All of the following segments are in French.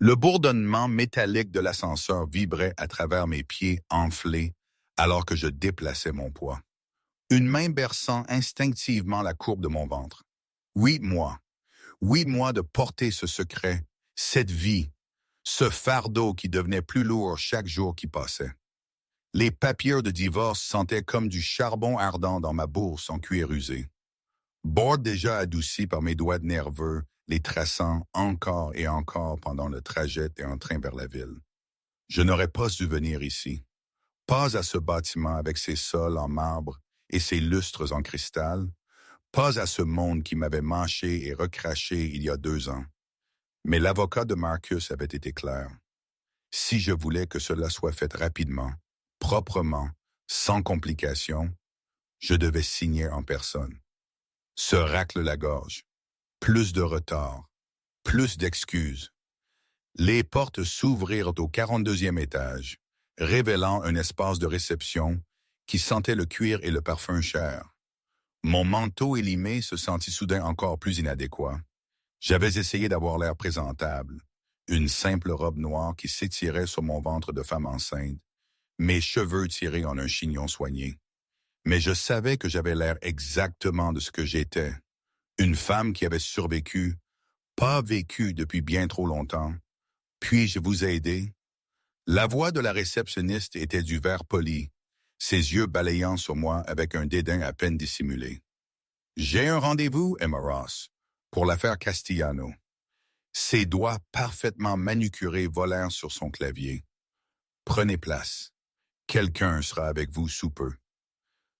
Le bourdonnement métallique de l'ascenseur vibrait à travers mes pieds enflés alors que je déplaçais mon poids. Une main berçant instinctivement la courbe de mon ventre. 8 mois. 8 mois de porter ce secret, cette vie, ce fardeau qui devenait plus lourd chaque jour qui passait. Les papiers de divorce sentaient comme du charbon ardent dans ma bourse en cuir usé. Bord déjà adouci par mes doigts nerveux, les traçant encore et encore pendant le trajet et un train vers la ville. Je n'aurais pas dû venir ici. Pas à ce bâtiment avec ses sols en marbre et ses lustres en cristal. Pas à ce monde qui m'avait mâché et recraché il y a 2 ans. Mais l'avocat de Marcus avait été clair. Si je voulais que cela soit fait rapidement, proprement, sans complications, je devais signer en personne. Se racle la gorge. Plus de retard. Plus d'excuses. Les portes s'ouvrirent au 42e étage, révélant un espace de réception qui sentait le cuir et le parfum cher. Mon manteau élimé se sentit soudain encore plus inadéquat. J'avais essayé d'avoir l'air présentable, une simple robe noire qui s'étirait sur mon ventre de femme enceinte, mes cheveux tirés en un chignon soigné. Mais je savais que j'avais l'air exactement de ce que j'étais, une femme qui avait survécu, pas vécu depuis bien trop longtemps. Puis-je vous aider? La voix de la réceptionniste était du verre poli, ses yeux balayant sur moi avec un dédain à peine dissimulé. J'ai un rendez-vous, Emma Ross, pour l'affaire Castellano. Ses doigts parfaitement manucurés volèrent sur son clavier. Prenez place. Quelqu'un sera avec vous sous peu.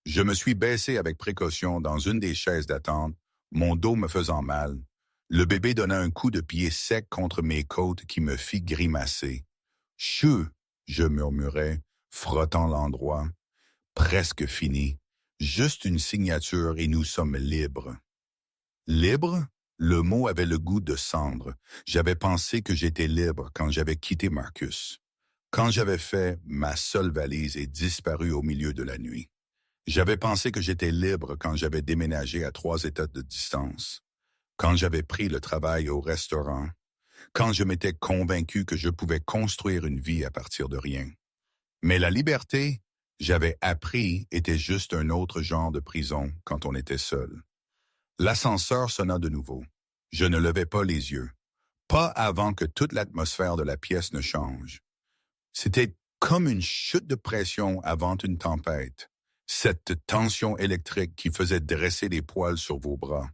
Je me suis baissé avec précaution dans une des chaises d'attente, mon dos me faisant mal. Le bébé donna un coup de pied sec contre mes côtes qui me fit grimacer. « Chut !» je murmurai, frottant l'endroit. « Presque fini. Juste une signature et nous sommes libres. » Libre? Le mot avait le goût de cendre. J'avais pensé que j'étais libre quand j'avais quitté Marcus. Quand j'avais fait ma seule valise et disparu au milieu de la nuit. J'avais pensé que j'étais libre quand j'avais déménagé à 3 États de distance. Quand j'avais pris le travail au restaurant. Quand je m'étais convaincu que je pouvais construire une vie à partir de rien. Mais la liberté, j'avais appris, était juste un autre genre de prison quand on était seul. L'ascenseur sonna de nouveau. Je ne levai pas les yeux. Pas avant que toute l'atmosphère de la pièce ne change. C'était comme une chute de pression avant une tempête. Cette tension électrique qui faisait dresser les poils sur vos bras.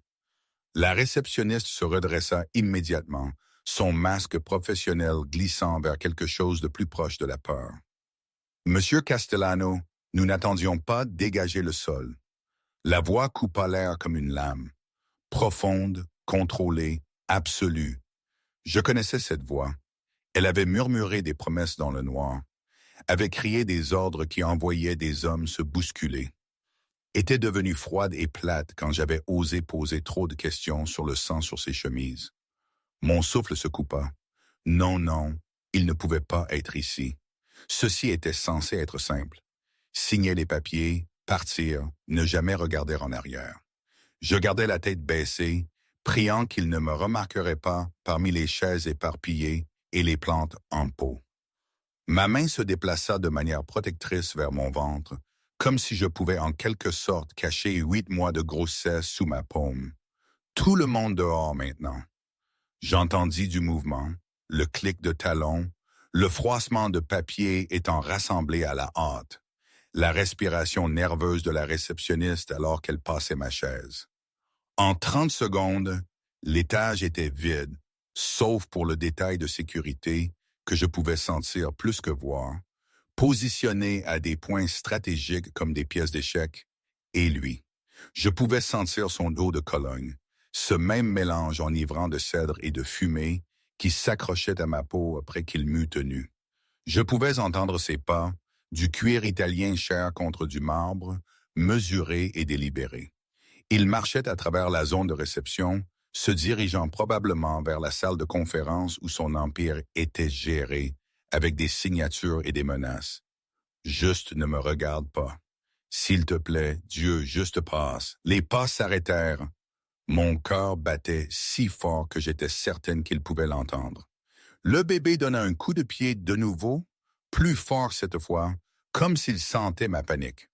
La réceptionniste se redressa immédiatement, son masque professionnel glissant vers quelque chose de plus proche de la peur. « Monsieur Castellano, nous n'attendions pas dégager le sol. » La voix coupa l'air comme une lame. Profonde, contrôlée, absolue. Je connaissais cette voix. Elle avait murmuré des promesses dans le noir, avait crié des ordres qui envoyaient des hommes se bousculer. Était devenue froide et plate quand j'avais osé poser trop de questions sur le sang sur ses chemises. Mon souffle se coupa. Non, non, il ne pouvait pas être ici. Ceci était censé être simple. Signer les papiers, partir, ne jamais regarder en arrière. Je gardais la tête baissée, priant qu'il ne me remarquerait pas parmi les chaises éparpillées et les plantes en pot. Ma main se déplaça de manière protectrice vers mon ventre, comme si je pouvais en quelque sorte cacher 8 mois de grossesse sous ma paume. Tout le monde dehors maintenant. J'entendis du mouvement, le clic de talons, le froissement de papier étant rassemblé à la hâte, la respiration nerveuse de la réceptionniste alors qu'elle passait ma chaise. En 30 secondes, l'étage était vide, sauf pour le détail de sécurité que je pouvais sentir plus que voir, positionné à des points stratégiques comme des pièces d'échecs, et lui. Je pouvais sentir son eau de Cologne, ce même mélange enivrant de cèdre et de fumée qui s'accrochait à ma peau après qu'il m'eût tenu. Je pouvais entendre ses pas, du cuir italien cher contre du marbre, mesuré et délibéré. Il marchait à travers la zone de réception, se dirigeant probablement vers la salle de conférence où son empire était géré, avec des signatures et des menaces. Juste ne me regarde pas. S'il te plaît, Dieu, juste passe. Les pas s'arrêtèrent. Mon cœur battait si fort que j'étais certaine qu'il pouvait l'entendre. Le bébé donna un coup de pied de nouveau, plus fort cette fois, comme s'il sentait ma panique.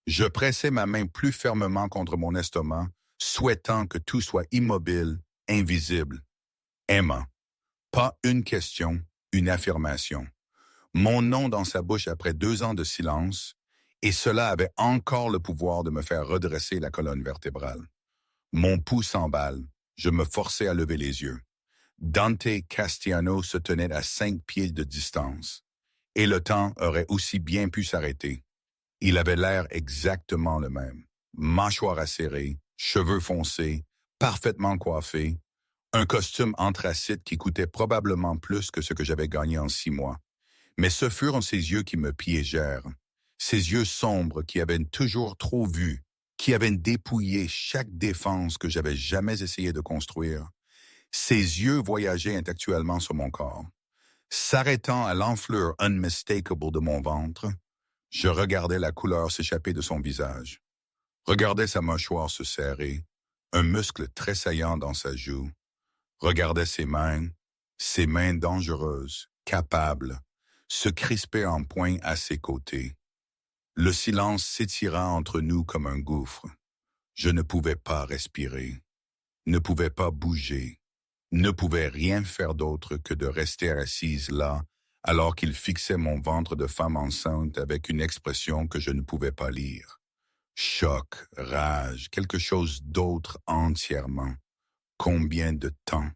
Je pressai ma main plus fermement contre mon estomac, souhaitant que tout soit immobile, invisible. Emma. Pas une question, une affirmation. Mon nom dans sa bouche après 2 ans de silence, et cela avait encore le pouvoir de me faire redresser la colonne vertébrale. Mon pouls s'emballe, je me forçai à lever les yeux. Dante Castiano se tenait à 5 pieds de distance, et le temps aurait aussi bien pu s'arrêter. Il avait l'air exactement le même. Mâchoire acérée, cheveux foncés, parfaitement coiffés, un costume anthracite qui coûtait probablement plus que ce que j'avais gagné en 6 mois. Mais ce furent ses yeux qui me piégèrent, ces yeux sombres qui avaient toujours trop vu, qui avaient dépouillé chaque défense que j'avais jamais essayé de construire. Ses yeux voyageaient intellectuellement sur mon corps. S'arrêtant à l'enflure unmistakable de mon ventre, je regardais la couleur s'échapper de son visage. Regardais sa mâchoire se serrer, un muscle tressaillant dans sa joue. Regardais ses mains dangereuses, capables, se crisper en poing à ses côtés. Le silence s'étira entre nous comme un gouffre. Je ne pouvais pas respirer, ne pouvais pas bouger, ne pouvais rien faire d'autre que de rester assise là, alors qu'il fixait mon ventre de femme enceinte avec une expression que je ne pouvais pas lire. Choc, rage, quelque chose d'autre entièrement. Combien de temps?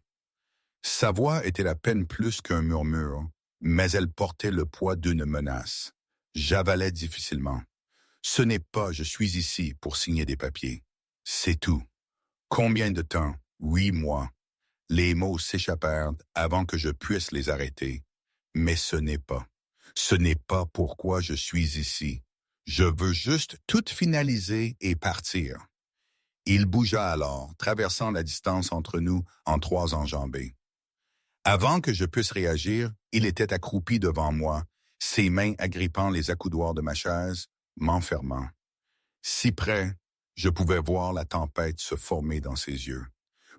Sa voix était à peine plus qu'un murmure, mais elle portait le poids d'une menace. J'avalais difficilement. Ce n'est pas « je suis ici pour signer des papiers ». C'est tout. Combien de temps? 8 mois. Les mots s'échappèrent avant que je puisse les arrêter. Mais ce n'est pas. Ce n'est pas pourquoi je suis ici. Je veux juste tout finaliser et partir. Il bougea alors, traversant la distance entre nous en 3 enjambées. Avant que je puisse réagir, il était accroupi devant moi, ses mains agrippant les accoudoirs de ma chaise, m'enfermant. Si près, je pouvais voir la tempête se former dans ses yeux,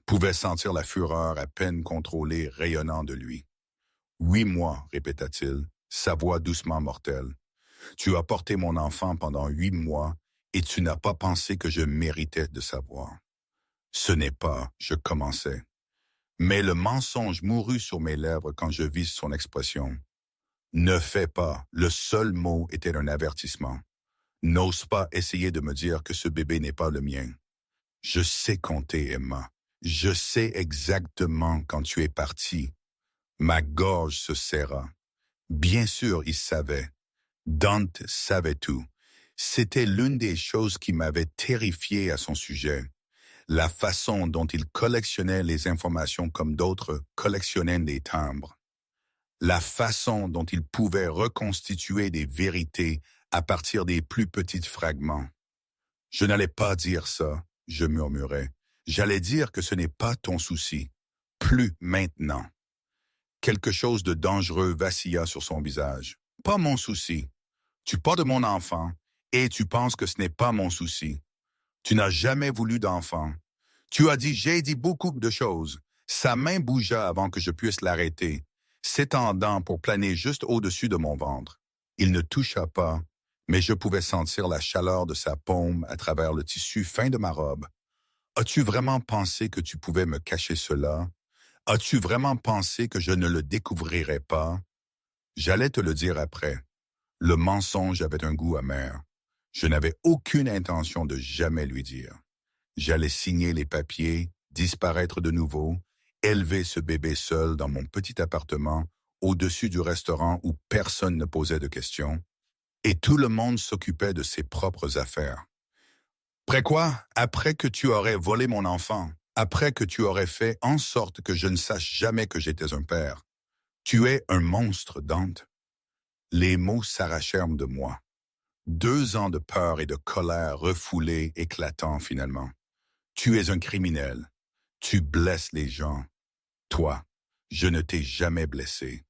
pouvais sentir la fureur à peine contrôlée rayonnant de lui. 8 mois, répéta-t-il, sa voix doucement mortelle. Tu as porté mon enfant pendant 8 mois et tu n'as pas pensé que je méritais de savoir. Ce n'est pas, je commençais. Mais le mensonge mourut sur mes lèvres quand je vis son expression. Ne fais pas, le seul mot était un avertissement. N'ose pas essayer de me dire que ce bébé n'est pas le mien. Je sais compter, Emma. Je sais exactement quand tu es partie. Ma gorge se serra. Bien sûr, il savait. Dante savait tout. C'était l'une des choses qui m'avait terrifié à son sujet. La façon dont il collectionnait les informations comme d'autres collectionnaient des timbres. La façon dont il pouvait reconstituer des vérités à partir des plus petits fragments. Je n'allais pas dire ça, je murmurais. J'allais dire que ce n'est pas ton souci. Plus maintenant. Quelque chose de dangereux vacilla sur son visage. Pas mon souci. Tu parles de mon enfant et tu penses que ce n'est pas mon souci. Tu n'as jamais voulu d'enfant. Tu as dit, j'ai dit beaucoup de choses. Sa main bougea avant que je puisse l'arrêter, s'étendant pour planer juste au-dessus de mon ventre. Il ne toucha pas, mais je pouvais sentir la chaleur de sa paume à travers le tissu fin de ma robe. As-tu vraiment pensé que tu pouvais me cacher cela? As-tu vraiment pensé que je ne le découvrirais pas? J'allais te le dire après. Le mensonge avait un goût amer. Je n'avais aucune intention de jamais lui dire. J'allais signer les papiers, disparaître de nouveau, élever ce bébé seul dans mon petit appartement, au-dessus du restaurant où personne ne posait de questions, et tout le monde s'occupait de ses propres affaires. Après quoi? Après que tu aurais volé mon enfant, après que tu aurais fait en sorte que je ne sache jamais que j'étais un père. Tu es un monstre, Dante. Les mots s'arrachèrent de moi. 2 ans de peur et de colère refoulés, éclatants finalement. Tu es un criminel. Tu blesses les gens. Toi, je ne t'ai jamais blessé.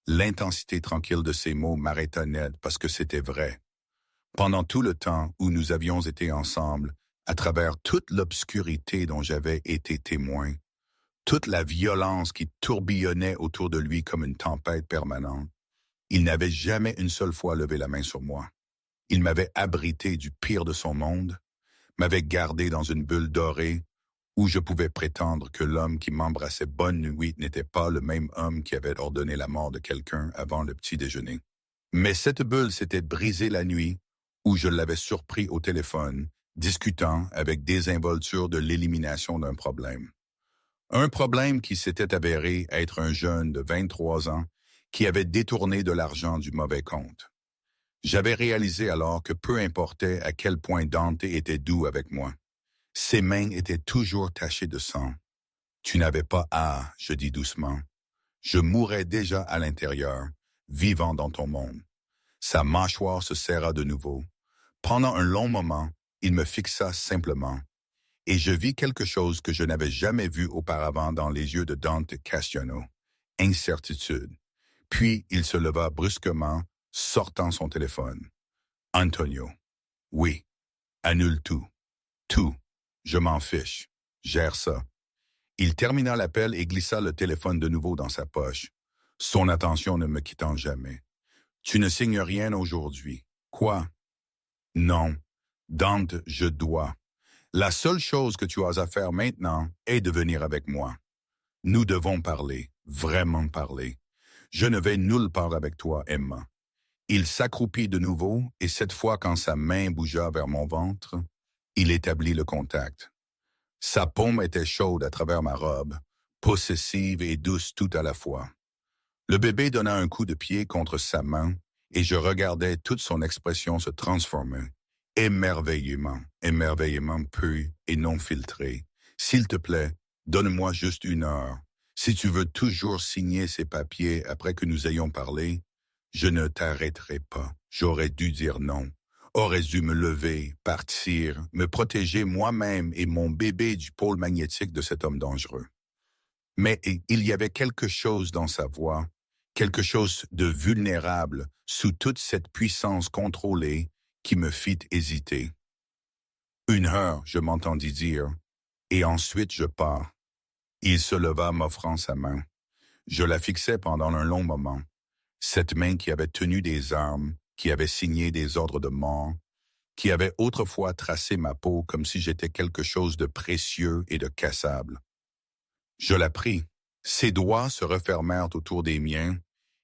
L'intensité tranquille de ces mots m'arrêta net parce que c'était vrai. Pendant tout le temps où nous avions été ensemble, à travers toute l'obscurité dont j'avais été témoin, toute la violence qui tourbillonnait autour de lui comme une tempête permanente. Il n'avait jamais une seule fois levé la main sur moi. Il m'avait abrité du pire de son monde, m'avait gardé dans une bulle dorée où je pouvais prétendre que l'homme qui m'embrassait bonne nuit n'était pas le même homme qui avait ordonné la mort de quelqu'un avant le petit déjeuner. Mais cette bulle s'était brisée la nuit où je l'avais surpris au téléphone, discutant avec désinvolture de l'élimination d'un problème. Un problème qui s'était avéré être un jeune de 23 ans qui avait détourné de l'argent du mauvais compte. J'avais réalisé alors que peu importait à quel point Dante était doux avec moi. Ses mains étaient toujours tachées de sang. Tu n'avais pas à, je dis doucement. Je mourais déjà à l'intérieur, vivant dans ton monde. Sa mâchoire se serra de nouveau. Pendant un long moment, il me fixa simplement. Et je vis quelque chose que je n'avais jamais vu auparavant dans les yeux de Dante Castiano. Incertitude. Puis il se leva brusquement, sortant son téléphone. Antonio. Oui. Annule tout. Tout. Je m'en fiche. Gère ça. Il termina l'appel et glissa le téléphone de nouveau dans sa poche, son attention ne me quittant jamais. Tu ne signes rien aujourd'hui. Quoi? Non. Dante, je dois. La seule chose que tu as à faire maintenant est de venir avec moi. Nous devons parler, vraiment parler. Je ne vais nulle part avec toi, Emma. Il s'accroupit de nouveau et cette fois quand sa main bougea vers mon ventre, il établit le contact. Sa paume était chaude à travers ma robe, possessive et douce tout à la fois. Le bébé donna un coup de pied contre sa main et je regardais toute son expression se transformer. Émerveillement peu et non filtré. S'il te plaît, donne-moi juste 1 heure. Si tu veux toujours signer ces papiers après que nous ayons parlé, je ne t'arrêterai pas. J'aurais dû dire non. Aurais dû me lever, partir, me protéger moi-même et mon bébé du pôle magnétique de cet homme dangereux. Mais il y avait quelque chose dans sa voix, quelque chose de vulnérable sous toute cette puissance contrôlée qui me fit hésiter. 1 heure, je m'entendis dire, et ensuite je pars. Il se leva m'offrant sa main. Je la fixai pendant un long moment. Cette main qui avait tenu des armes, qui avait signé des ordres de mort, qui avait autrefois tracé ma peau comme si j'étais quelque chose de précieux et de cassable. Je la pris. Ses doigts se refermèrent autour des miens,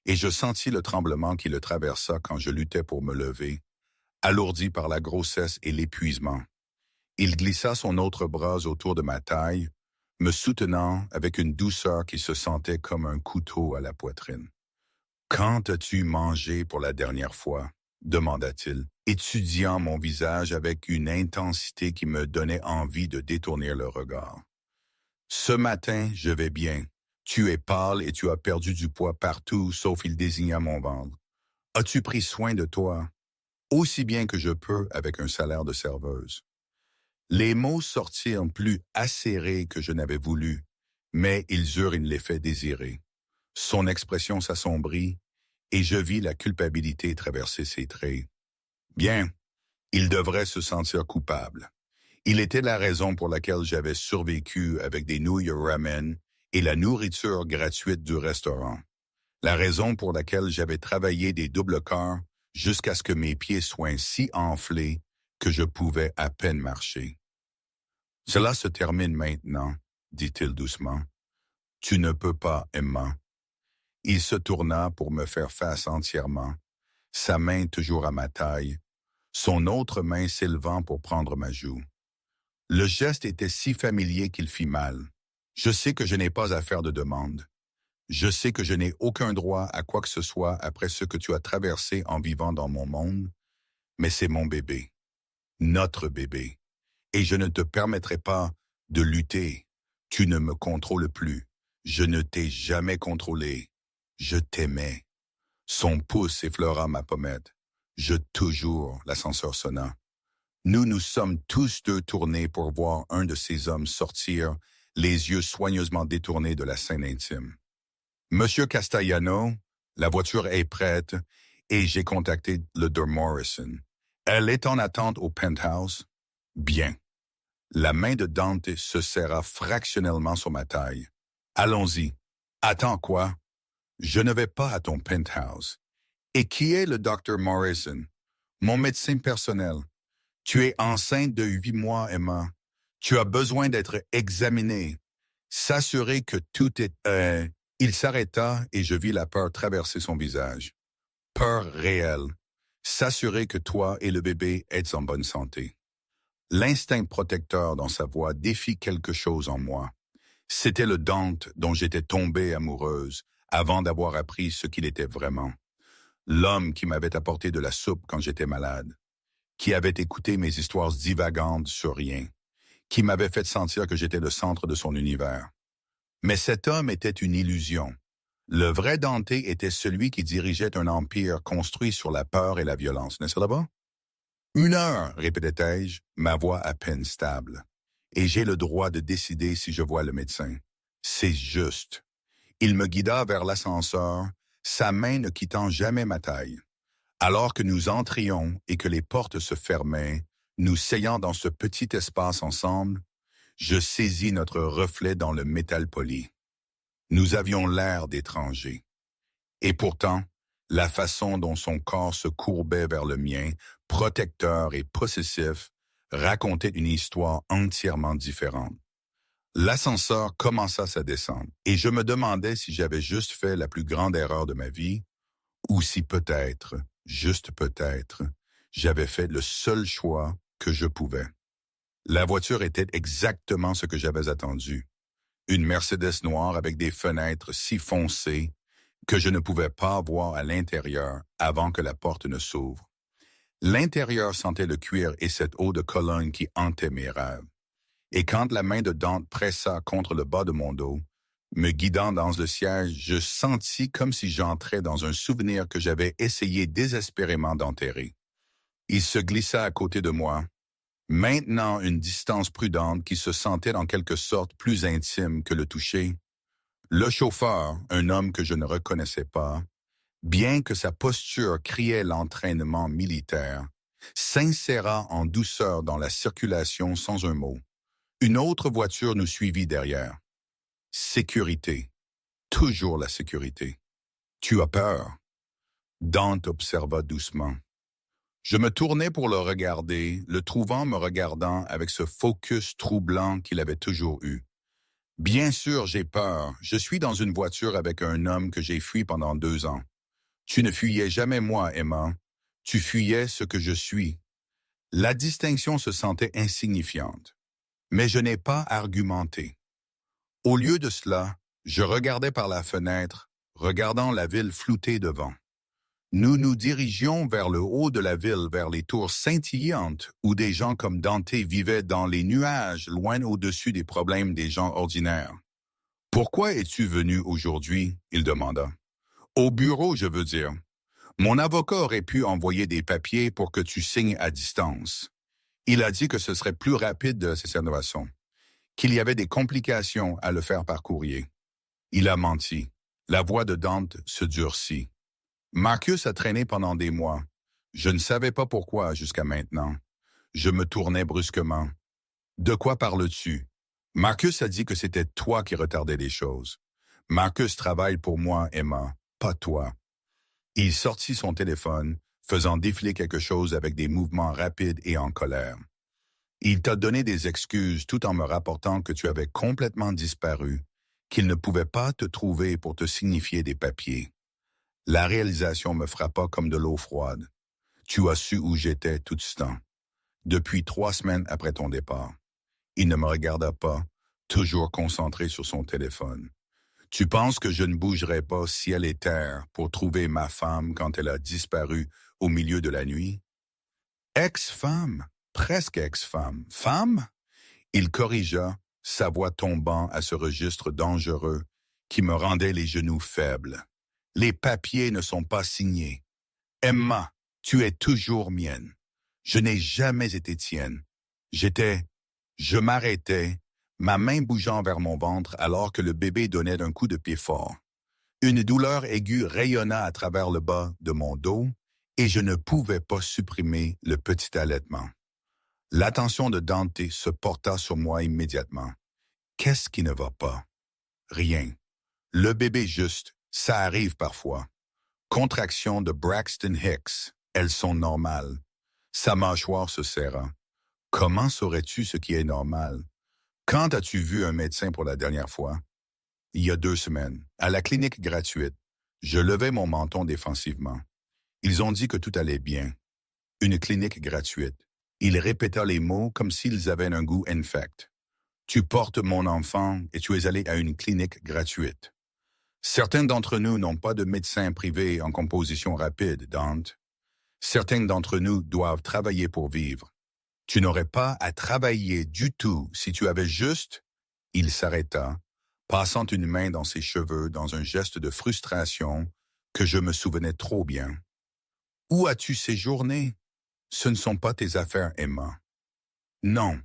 et je sentis le tremblement qui le traversa quand je luttais pour me lever, alourdi par la grossesse et l'épuisement. Il glissa son autre bras autour de ma taille, me soutenant avec une douceur qui se sentait comme un couteau à la poitrine. « Quand as-tu mangé pour la dernière fois ?» demanda-t-il, étudiant mon visage avec une intensité qui me donnait envie de détourner le regard. « Ce matin, je vais bien. Tu es pâle et tu as perdu du poids partout, sauf il désigna mon ventre. As-tu pris soin de toi? Aussi bien que je peux avec un salaire de serveuse. » Les mots sortirent plus acérés que je n'avais voulu, mais ils eurent l'effet désiré. Son expression s'assombrit, et je vis la culpabilité traverser ses traits. Bien, il devrait se sentir coupable. Il était la raison pour laquelle j'avais survécu avec des nouilles ramen et la nourriture gratuite du restaurant. La raison pour laquelle j'avais travaillé des doubles quart jusqu'à ce que mes pieds soient si enflés que je pouvais à peine marcher. « Cela se termine maintenant, » dit-il doucement. « Tu ne peux pas, Emma. » Il se tourna pour me faire face entièrement, sa main toujours à ma taille, son autre main s'élevant pour prendre ma joue. Le geste était si familier qu'il fit mal. Je sais que je n'ai pas à faire de demande. Je sais que je n'ai aucun droit à quoi que ce soit après ce que tu as traversé en vivant dans mon monde, mais c'est mon bébé, notre bébé, et je ne te permettrai pas de lutter. Tu ne me contrôles plus. Je ne t'ai jamais contrôlé. Je t'aimais. Son pouce effleura ma pommette. Je toujours, l'ascenseur sonna. Nous nous sommes tous deux tournés pour voir un de ces hommes sortir, les yeux soigneusement détournés de la scène intime. Monsieur Castellano, la voiture est prête et j'ai contacté le Dr. Morrison. Elle est en attente au penthouse? Bien. La main de Dante se serra fractionnellement sur ma taille. Allons-y. Attends quoi? Je ne vais pas à ton penthouse. Et qui est le Dr. Morrison? Mon médecin personnel. Tu es enceinte de 8 mois, Emma. Tu as besoin d'être examinée. S'assurer que tout est... Il s'arrêta et je vis la peur traverser son visage. Peur réelle. S'assurer que toi et le bébé êtes en bonne santé. L'instinct protecteur dans sa voix défie quelque chose en moi. C'était le Dante dont j'étais tombée amoureuse avant d'avoir appris ce qu'il était vraiment. L'homme qui m'avait apporté de la soupe quand j'étais malade, qui avait écouté mes histoires divagantes sur rien, qui m'avait fait sentir que j'étais le centre de son univers. Mais cet homme était une illusion. Le vrai Dante était celui qui dirigeait un empire construit sur la peur et la violence, n'est-ce pas? 1 heure, répétait-je, ma voix à peine stable. Et j'ai le droit de décider si je vois le médecin. C'est juste. Il me guida vers l'ascenseur, sa main ne quittant jamais ma taille. Alors que nous entrions et que les portes se fermaient, nous seyant dans ce petit espace ensemble, je saisis notre reflet dans le métal poli. Nous avions l'air d'étrangers. Et pourtant, la façon dont son corps se courbait vers le mien, protecteur et possessif, racontait une histoire entièrement différente. L'ascenseur commença sa descente, et je me demandais si j'avais juste fait la plus grande erreur de ma vie, ou si peut-être, juste peut-être, j'avais fait le seul choix que je pouvais. La voiture était exactement ce que j'avais attendu. Une Mercedes noire avec des fenêtres si foncées que je ne pouvais pas voir à l'intérieur avant que la porte ne s'ouvre. L'intérieur sentait le cuir et cette eau de Cologne qui hantait mes rêves. Et quand la main de Dante pressa contre le bas de mon dos, me guidant dans le siège, je sentis comme si j'entrais dans un souvenir que j'avais essayé désespérément d'enterrer. Il se glissa à côté de moi, maintenant une distance prudente qui se sentait en quelque sorte plus intime que le toucher. Le chauffeur, un homme que je ne reconnaissais pas, bien que sa posture criait l'entraînement militaire, s'inséra en douceur dans la circulation sans un mot. Une autre voiture nous suivit derrière. Sécurité. Toujours la sécurité. Tu as peur? Dante observa doucement. Je me tournai pour le regarder, le trouvant me regardant avec ce focus troublant qu'il avait toujours eu. Bien sûr, j'ai peur. Je suis dans une voiture avec un homme que j'ai fui pendant 2 ans. Tu ne fuyais jamais moi, Emma. Tu fuyais ce que je suis. La distinction se sentait insignifiante. Mais je n'ai pas argumenté. Au lieu de cela, je regardais par la fenêtre, regardant la ville floutée devant. Nous nous dirigions vers le haut de la ville, vers les tours scintillantes, où des gens comme Dante vivaient dans les nuages, loin au-dessus des problèmes des gens ordinaires. « Pourquoi es-tu venu aujourd'hui ?» il demanda. « Au bureau, je veux dire. Mon avocat aurait pu envoyer des papiers pour que tu signes à distance. Il a dit que ce serait plus rapide de ses innovations, qu'il y avait des complications à le faire par courrier. Il a menti. » La voix de Dante se durcit. Marcus a traîné pendant des mois. Je ne savais pas pourquoi jusqu'à maintenant. Je me tournai brusquement. De quoi parles-tu? Marcus a dit que c'était toi qui retardais les choses. Marcus travaille pour moi, Emma, pas toi. Il sortit son téléphone, faisant défiler quelque chose avec des mouvements rapides et en colère. Il t'a donné des excuses tout en me rapportant que tu avais complètement disparu, qu'il ne pouvait pas te trouver pour te signifier des papiers. La réalisation me frappa comme de l'eau froide. Tu as su où j'étais tout ce temps. Depuis 3 semaines après ton départ. Il ne me regarda pas, toujours concentré sur son téléphone. Tu penses que je ne bougerai pas ciel et terre pour trouver ma femme quand elle a disparu au milieu de la nuit? Ex-femme, presque ex-femme. Femme? Il corrigea, sa voix tombant à ce registre dangereux qui me rendait les genoux faibles. Les papiers ne sont pas signés. Emma, tu es toujours mienne. Je n'ai jamais été tienne. Je m'arrêtais, ma main bougeant vers mon ventre alors que le bébé donnait d'un coup de pied fort. Une douleur aiguë rayonna à travers le bas de mon dos et je ne pouvais pas supprimer le petit allaitement. L'attention de Dante se porta sur moi immédiatement. Qu'est-ce qui ne va pas? Rien. Le bébé juste, ça arrive parfois. Contractions de Braxton Hicks, elles sont normales. Sa mâchoire se serra. Comment saurais-tu ce qui est normal? Quand as-tu vu un médecin pour la dernière fois? Il y a 2 semaines, à la clinique gratuite. Je levais mon menton défensivement. Ils ont dit que tout allait bien. Une clinique gratuite. Il répéta les mots comme s'ils avaient un goût infect. Tu portes mon enfant et tu es allé à une clinique gratuite. Certains d'entre nous n'ont pas de médecin privé en composition rapide, Dante. Certains d'entre nous doivent travailler pour vivre. Tu n'aurais pas à travailler du tout si tu avais juste... Il s'arrêta, passant une main dans ses cheveux dans un geste de frustration que je me souvenais trop bien. Où as-tu séjourné? Ce ne sont pas tes affaires, Emma. Non.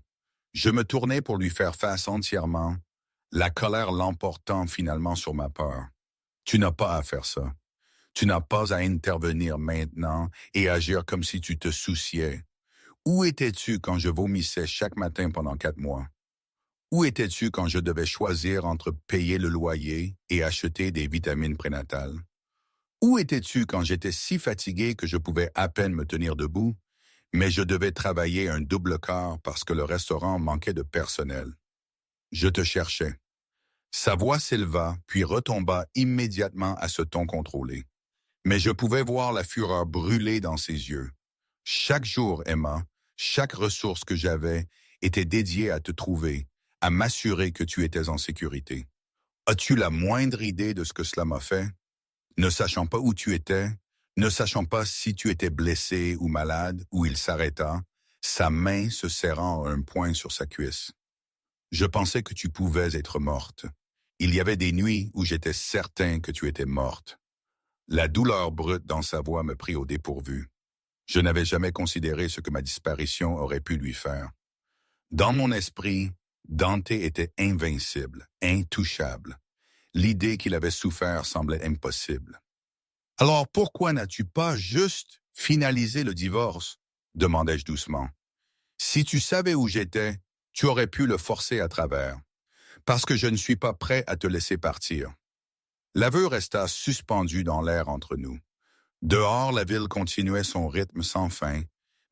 Je me tournai pour lui faire face entièrement, la colère l'emportant finalement sur ma peur. Tu n'as pas à faire ça. Tu n'as pas à intervenir maintenant et agir comme si tu te souciais. Où étais-tu quand je vomissais chaque matin pendant 4 mois? Où étais-tu quand je devais choisir entre payer le loyer et acheter des vitamines prénatales? Où étais-tu quand j'étais si fatigué que je pouvais à peine me tenir debout, mais je devais travailler un double quart parce que le restaurant manquait de personnel? Je te cherchais. Sa voix s'éleva, puis retomba immédiatement à ce ton contrôlé. Mais je pouvais voir la fureur brûler dans ses yeux. Chaque jour, Emma, chaque ressource que j'avais était dédiée à te trouver, à m'assurer que tu étais en sécurité. As-tu la moindre idée de ce que cela m'a fait? Ne sachant pas où tu étais, ne sachant pas si tu étais blessé ou malade, où il s'arrêta, sa main se serrant à un poing sur sa cuisse. Je pensais que tu pouvais être morte. Il y avait des nuits où j'étais certain que tu étais morte. La douleur brute dans sa voix me prit au dépourvu. Je n'avais jamais considéré ce que ma disparition aurait pu lui faire. Dans mon esprit, Dante était invincible, intouchable. L'idée qu'il avait souffert semblait impossible. « Alors pourquoi n'as-tu pas juste finalisé le divorce? » demandai-je doucement. « Si tu savais où j'étais, tu aurais pu le forcer à travers. Parce que je ne suis pas prêt à te laisser partir. » L'aveu resta suspendu dans l'air entre nous. Dehors, la ville continuait son rythme sans fin,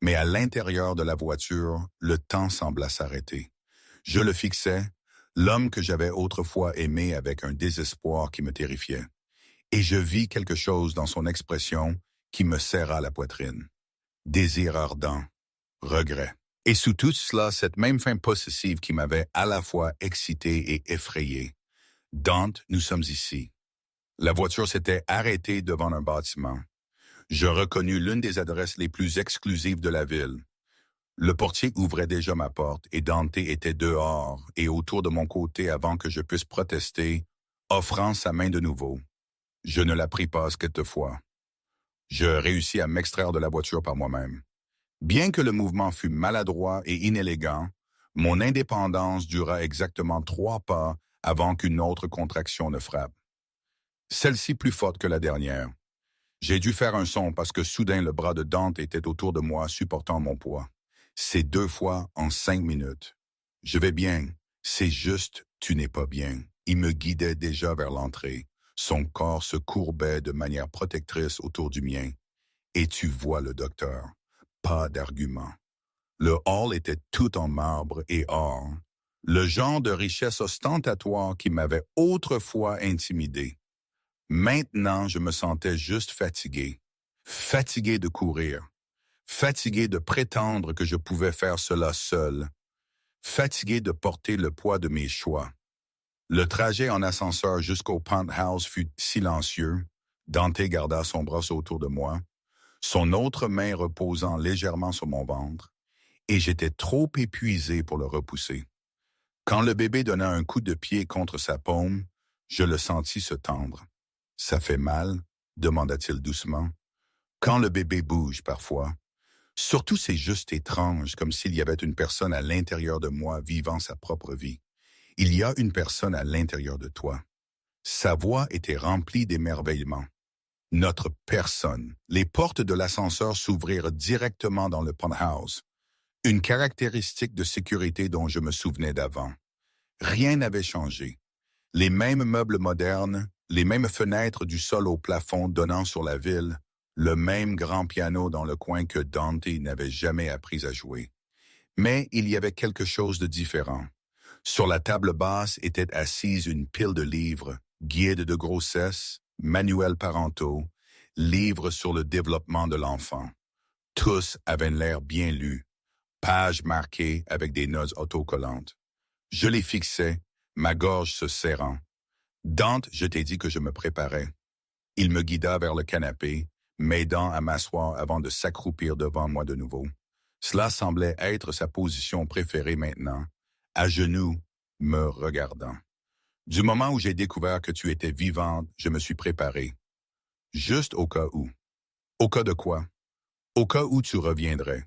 mais à l'intérieur de la voiture, le temps sembla s'arrêter. Je le fixais, l'homme que j'avais autrefois aimé avec un désespoir qui me terrifiait. Et je vis quelque chose dans son expression qui me serra la poitrine. Désir ardent, regret. Et sous tout cela, cette même faim possessive qui m'avait à la fois excité et effrayé. Dante, nous sommes ici. La voiture s'était arrêtée devant un bâtiment. Je reconnus l'une des adresses les plus exclusives de la ville. Le portier ouvrait déjà ma porte et Dante était dehors et autour de mon côté avant que je puisse protester, offrant sa main de nouveau. Je ne la pris pas cette fois. Je réussis à m'extraire de la voiture par moi-même. Bien que le mouvement fût maladroit et inélégant, mon indépendance dura exactement 3 pas avant qu'une autre contraction ne frappe. Celle-ci plus forte que la dernière. J'ai dû faire un son parce que soudain le bras de Dante était autour de moi supportant mon poids. C'est 2 fois en 5 minutes. Je vais bien, c'est juste, tu n'es pas bien. Il me guidait déjà vers l'entrée. Son corps se courbait de manière protectrice autour du mien. Et tu vois le docteur. Pas d'argument. Le hall était tout en marbre et or. Le genre de richesse ostentatoire qui m'avait autrefois intimidé. Maintenant, je me sentais juste fatigué. Fatigué de courir. Fatigué de prétendre que je pouvais faire cela seul. Fatigué de porter le poids de mes choix. Le trajet en ascenseur jusqu'au penthouse fut silencieux. Dante garda son bras autour de moi, son autre main reposant légèrement sur mon ventre, et j'étais trop épuisé pour le repousser. Quand le bébé donna un coup de pied contre sa paume, je le sentis se tendre. « Ça fait mal ?» demanda-t-il doucement. « Quand le bébé bouge parfois. Surtout c'est juste étrange, comme s'il y avait une personne à l'intérieur de moi vivant sa propre vie. Il y a une personne à l'intérieur de toi. » Sa voix était remplie d'émerveillement. Notre personne. Les portes de l'ascenseur s'ouvrirent directement dans le penthouse. Une caractéristique de sécurité dont je me souvenais d'avant. Rien n'avait changé. Les mêmes meubles modernes, les mêmes fenêtres du sol au plafond donnant sur la ville, le même grand piano dans le coin que Dante n'avait jamais appris à jouer. Mais il y avait quelque chose de différent. Sur la table basse était assise une pile de livres, guides de grossesse, manuels parentaux, livres sur le développement de l'enfant. Tous avaient l'air bien lus, pages marquées avec des notes autocollantes. Je les fixais, ma gorge se serrant. Dante, je t'ai dit que je me préparais. Il me guida vers le canapé, m'aidant à m'asseoir avant de s'accroupir devant moi de nouveau. Cela semblait être sa position préférée maintenant, à genoux, me regardant. Du moment où j'ai découvert que tu étais vivante, je me suis préparé. Juste au cas où. Au cas de quoi? Au cas où tu reviendrais.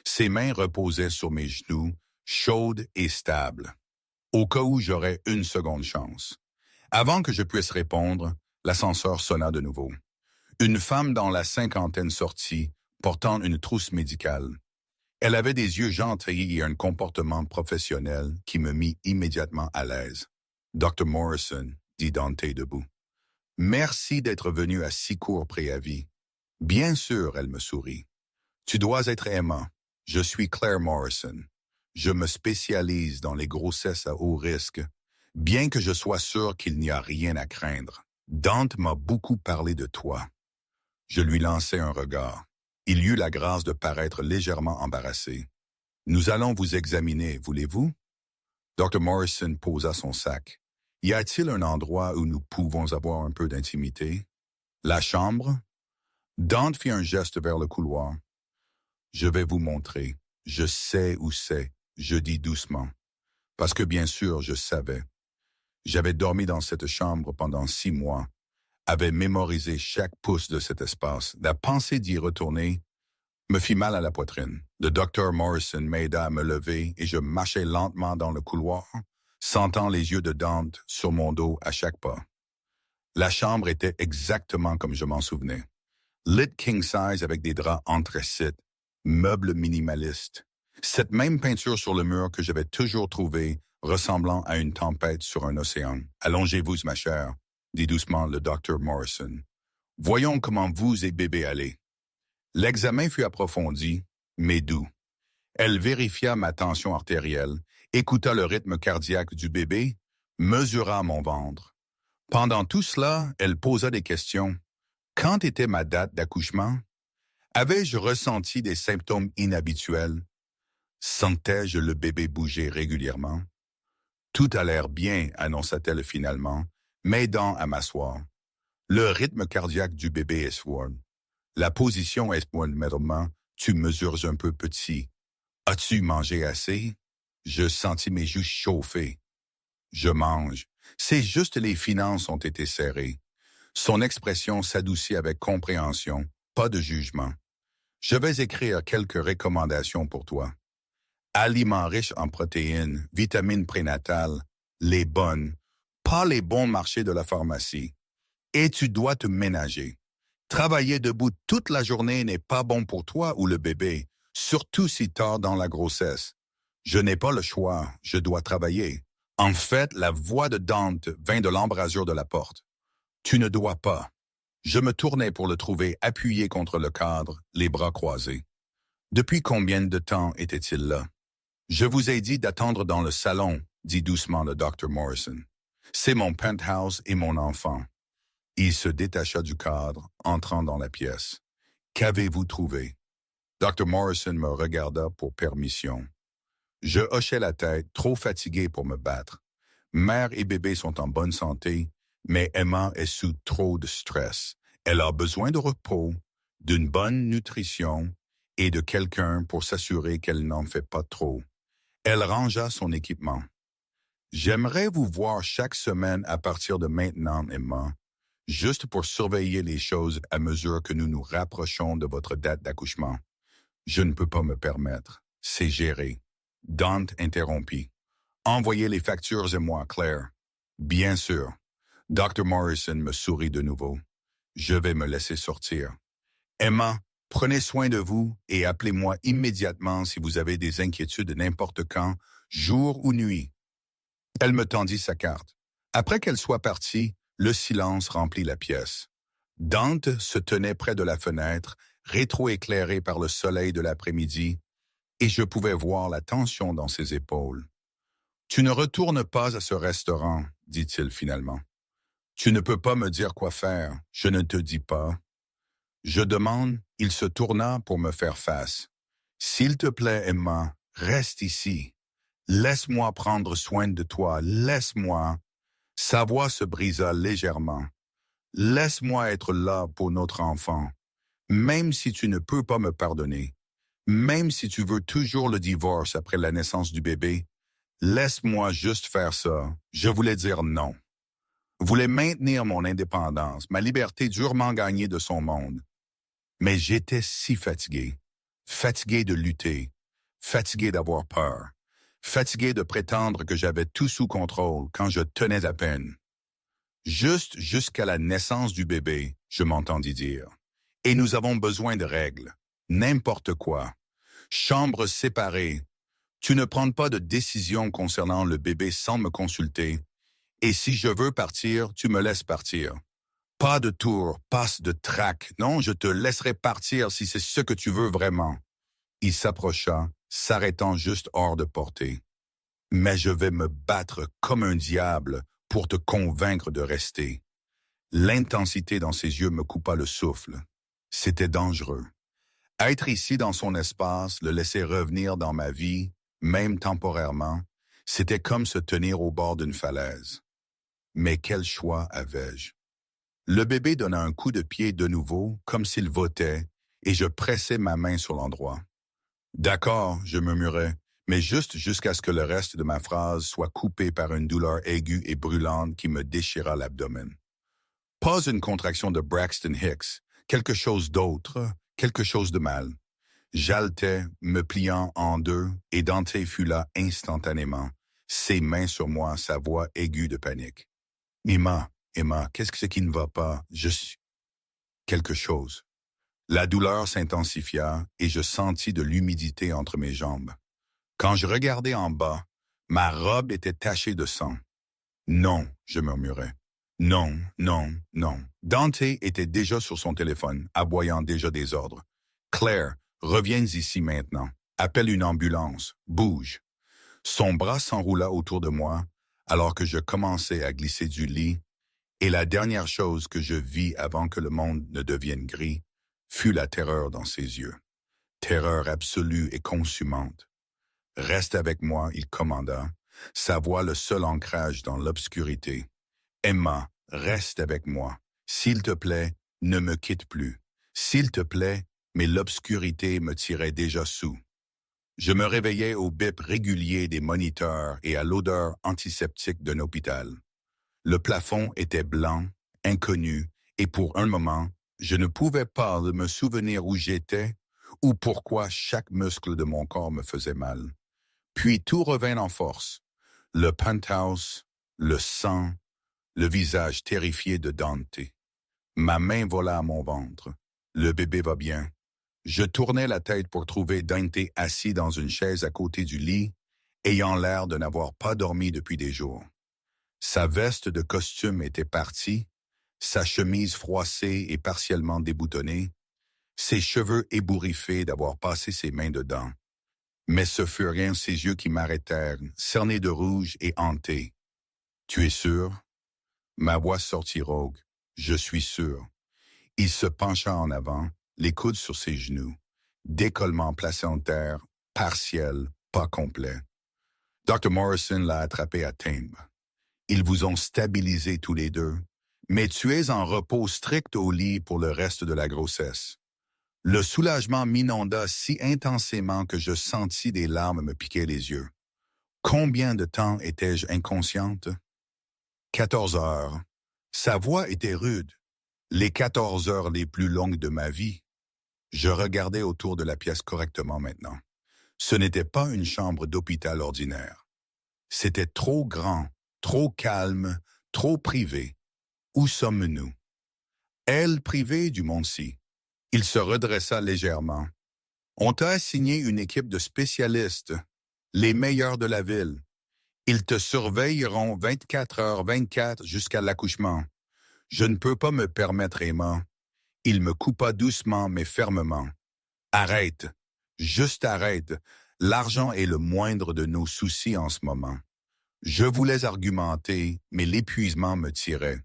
Ses mains reposaient sur mes genoux, chaudes et stables. Au cas où j'aurais une seconde chance. Avant que je puisse répondre, l'ascenseur sonna de nouveau. Une femme dans la cinquantaine sortit, portant une trousse médicale. Elle avait des yeux gentils et un comportement professionnel qui me mit immédiatement à l'aise. Dr. Morrison, dit Dante debout. Merci d'être venu à si court préavis. Bien sûr, elle me sourit. Tu dois être aimant. Je suis Claire Morrison. Je me spécialise dans les grossesses à haut risque, bien que je sois sûr qu'il n'y a rien à craindre. Dante m'a beaucoup parlé de toi. Je lui lançai un regard. Il eut la grâce de paraître légèrement embarrassé. Nous allons vous examiner, voulez-vous? Dr. Morrison posa son sac. Y a-t-il un endroit où nous pouvons avoir un peu d'intimité? La chambre? Dante fit un geste vers le couloir. Je vais vous montrer. Je sais où c'est, je dis doucement. Parce que bien sûr, je savais. J'avais dormi dans cette chambre pendant 6 mois, avait mémorisé chaque pouce de cet espace. La pensée d'y retourner me fit mal à la poitrine. Le docteur Morrison m'aida à me lever et je marchais lentement dans le couloir, sentant les yeux de Dante sur mon dos à chaque pas. La chambre était exactement comme je m'en souvenais. Lit king size avec des draps anthracites, meubles minimalistes. Cette même peinture sur le mur que j'avais toujours trouvée ressemblant à une tempête sur un océan. Allongez-vous, ma chère, dit doucement le docteur Morrison. Voyons comment vous et bébé allez. L'examen fut approfondi, mais doux. Elle vérifia ma tension artérielle, écouta le rythme cardiaque du bébé, mesura mon ventre. Pendant tout cela, elle posa des questions. Quand était ma date d'accouchement? Avais-je ressenti des symptômes inhabituels? Sentais-je le bébé bouger régulièrement? Tout a l'air bien, annonça-t-elle finalement, m'aidant à m'asseoir. Le rythme cardiaque du bébé est sourd. La position est moindrement, tu mesures un peu petit. As-tu mangé assez? Je sentis mes joues chauffer. Je mange. C'est juste les finances ont été serrées. Son expression s'adoucit avec compréhension, pas de jugement. Je vais écrire quelques recommandations pour toi. Aliments riches en protéines, vitamines prénatales, les bonnes, pas les bons marchés de la pharmacie. Et tu dois te ménager. Travailler debout toute la journée n'est pas bon pour toi ou le bébé, surtout si tard dans la grossesse. Je n'ai pas le choix, je dois travailler. En fait, la voix de Dante vint de l'embrasure de la porte. Tu ne dois pas. Je me tournai pour le trouver appuyé contre le cadre, les bras croisés. Depuis combien de temps était-il là? Je vous ai dit d'attendre dans le salon, dit doucement le Dr. Morrison. C'est mon penthouse et mon enfant. Il se détacha du cadre, entrant dans la pièce. Qu'avez-vous trouvé? Dr. Morrison me regarda pour permission. Je hochai la tête, trop fatigué pour me battre. Mère et bébé sont en bonne santé, mais Emma est sous trop de stress. Elle a besoin de repos, d'une bonne nutrition et de quelqu'un pour s'assurer qu'elle n'en fait pas trop. Elle rangea son équipement. J'aimerais vous voir chaque semaine à partir de maintenant, Emma, juste pour surveiller les choses à mesure que nous nous rapprochons de votre date d'accouchement. Je ne peux pas me permettre. C'est géré. Dante interrompit. Envoyez les factures et moi, Claire. Bien sûr. Dr. Morrison me sourit de nouveau. Je vais me laisser sortir. Emma, prenez soin de vous et appelez-moi immédiatement si vous avez des inquiétudes n'importe quand, jour ou nuit. Elle me tendit sa carte. Après qu'elle soit partie, le silence remplit la pièce. Dante se tenait près de la fenêtre, rétroéclairée par le soleil de l'après-midi, et je pouvais voir la tension dans ses épaules. « Tu ne retournes pas à ce restaurant, dit-il finalement. Tu ne peux pas me dire quoi faire, je ne te dis pas. Je demande, il se tourna pour me faire face. S'il te plaît, Emma, reste ici. Laisse-moi prendre soin de toi, laisse-moi. Sa voix se brisa légèrement. Laisse-moi être là pour notre enfant, même si tu ne peux pas me pardonner, même si tu veux toujours le divorce après la naissance du bébé. Laisse-moi juste faire ça. Je voulais dire non. Voulais maintenir mon indépendance, ma liberté durement gagnée de son monde. Mais j'étais si fatigué. Fatigué de lutter. Fatigué d'avoir peur. Fatigué de prétendre que j'avais tout sous contrôle quand je tenais à peine. Juste jusqu'à la naissance du bébé, je m'entendis dire. Et nous avons besoin de règles. N'importe quoi. Chambres séparées. Tu ne prends pas de décision concernant le bébé sans me consulter. Et si je veux partir, tu me laisses partir. Pas de tour, passe de trac. Non, je te laisserai partir si c'est ce que tu veux vraiment. Il s'approcha, s'arrêtant juste hors de portée. Mais je vais me battre comme un diable pour te convaincre de rester. L'intensité dans ses yeux me coupa le souffle. C'était dangereux. Être ici dans son espace, le laisser revenir dans ma vie, même temporairement, c'était comme se tenir au bord d'une falaise. Mais quel choix avais-je? Le bébé donna un coup de pied de nouveau, comme s'il votait, et je pressai ma main sur l'endroit. D'accord, je murmurai, mais juste jusqu'à ce que le reste de ma phrase soit coupé par une douleur aiguë et brûlante qui me déchira l'abdomen. Pas une contraction de Braxton Hicks, quelque chose d'autre, quelque chose de mal. J'haletais, me pliant en deux, et Dante fut là instantanément, ses mains sur moi, sa voix aiguë de panique. « Emma, qu'est-ce que c'est qui ne va pas? Quelque chose. » La douleur s'intensifia et je sentis de l'humidité entre mes jambes. Quand je regardai en bas, ma robe était tachée de sang. « Non, » je murmurais. « Non, non, non. » Dante était déjà sur son téléphone, aboyant déjà des ordres. « Claire, reviens ici maintenant. Appelle une ambulance. Bouge. » Son bras s'enroula autour de moi alors que je commençais à glisser du lit, et la dernière chose que je vis avant que le monde ne devienne gris fut la terreur dans ses yeux. Terreur absolue et consumante. « Reste avec moi, » il commanda, sa voix le seul ancrage dans l'obscurité. « Emma, reste avec moi. S'il te plaît, ne me quitte plus. S'il te plaît, » mais l'obscurité me tirait déjà sous. Je me réveillais au bip régulier des moniteurs et à l'odeur antiseptique d'un hôpital. Le plafond était blanc, inconnu, et pour un moment, je ne pouvais pas me souvenir où j'étais ou pourquoi chaque muscle de mon corps me faisait mal. Puis tout revint en force. Le penthouse, le sang, le visage terrifié de Dante. Ma main vola à mon ventre. Le bébé va bien. Je tournai la tête pour trouver Dante assis dans une chaise à côté du lit, ayant l'air de n'avoir pas dormi depuis des jours. Sa veste de costume était partie, sa chemise froissée et partiellement déboutonnée, ses cheveux ébouriffés d'avoir passé ses mains dedans. Mais ce furent rien ses yeux qui m'arrêtèrent, cernés de rouge et hantés. « Tu es sûr? » Ma voix sortit rauque. « Je suis sûr. » Il se pencha en avant, les coudes sur ses genoux. Décollement placé en terre, partiel, pas complet. Dr. Morrison l'a attrapé à Tame. Ils vous ont stabilisé tous les deux, mais tu es en repos strict au lit pour le reste de la grossesse. Le soulagement m'inonda si intensément que je sentis des larmes me piquer les yeux. Combien de temps étais-je inconsciente? 14 heures. Sa voix était rude. Les 14 heures les plus longues de ma vie. Je regardais autour de la pièce correctement maintenant. Ce n'était pas une chambre d'hôpital ordinaire. C'était trop grand, trop calme, trop privé. Où sommes-nous? Elle privée du monde-ci. Il se redressa légèrement. On t'a assigné une équipe de spécialistes, les meilleurs de la ville. Ils te surveilleront 24h/24 jusqu'à l'accouchement. Je ne peux pas me permettre, Emma. Il me coupa doucement mais fermement. Arrête. Juste arrête. L'argent est le moindre de nos soucis en ce moment. Je voulais argumenter, mais l'épuisement me tirait.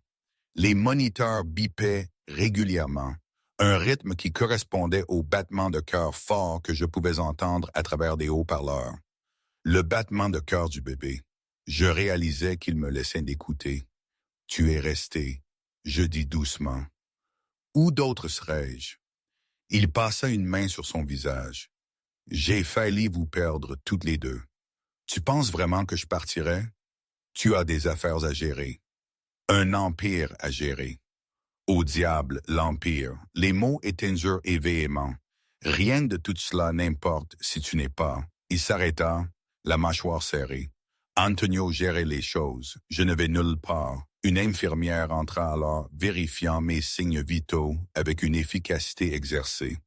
Les moniteurs bipaient régulièrement, un rythme qui correspondait au battement de cœur fort que je pouvais entendre à travers des haut-parleurs. Le battement de cœur du bébé. Je réalisais qu'il me laissait d'écouter. Tu es resté, je dis doucement. Où d'autre serais-je? Il passa une main sur son visage. J'ai failli vous perdre toutes les deux. Tu penses vraiment que je partirais? Tu as des affaires à gérer. Un empire à gérer. Au diable, l'empire. Les mots étaient durs et véhéments. Rien de tout cela n'importe si tu n'es pas. Il s'arrêta, la mâchoire serrée. Antonio gérait les choses. Je ne vais nulle part. Une infirmière entra alors, vérifiant mes signes vitaux avec une efficacité exercée.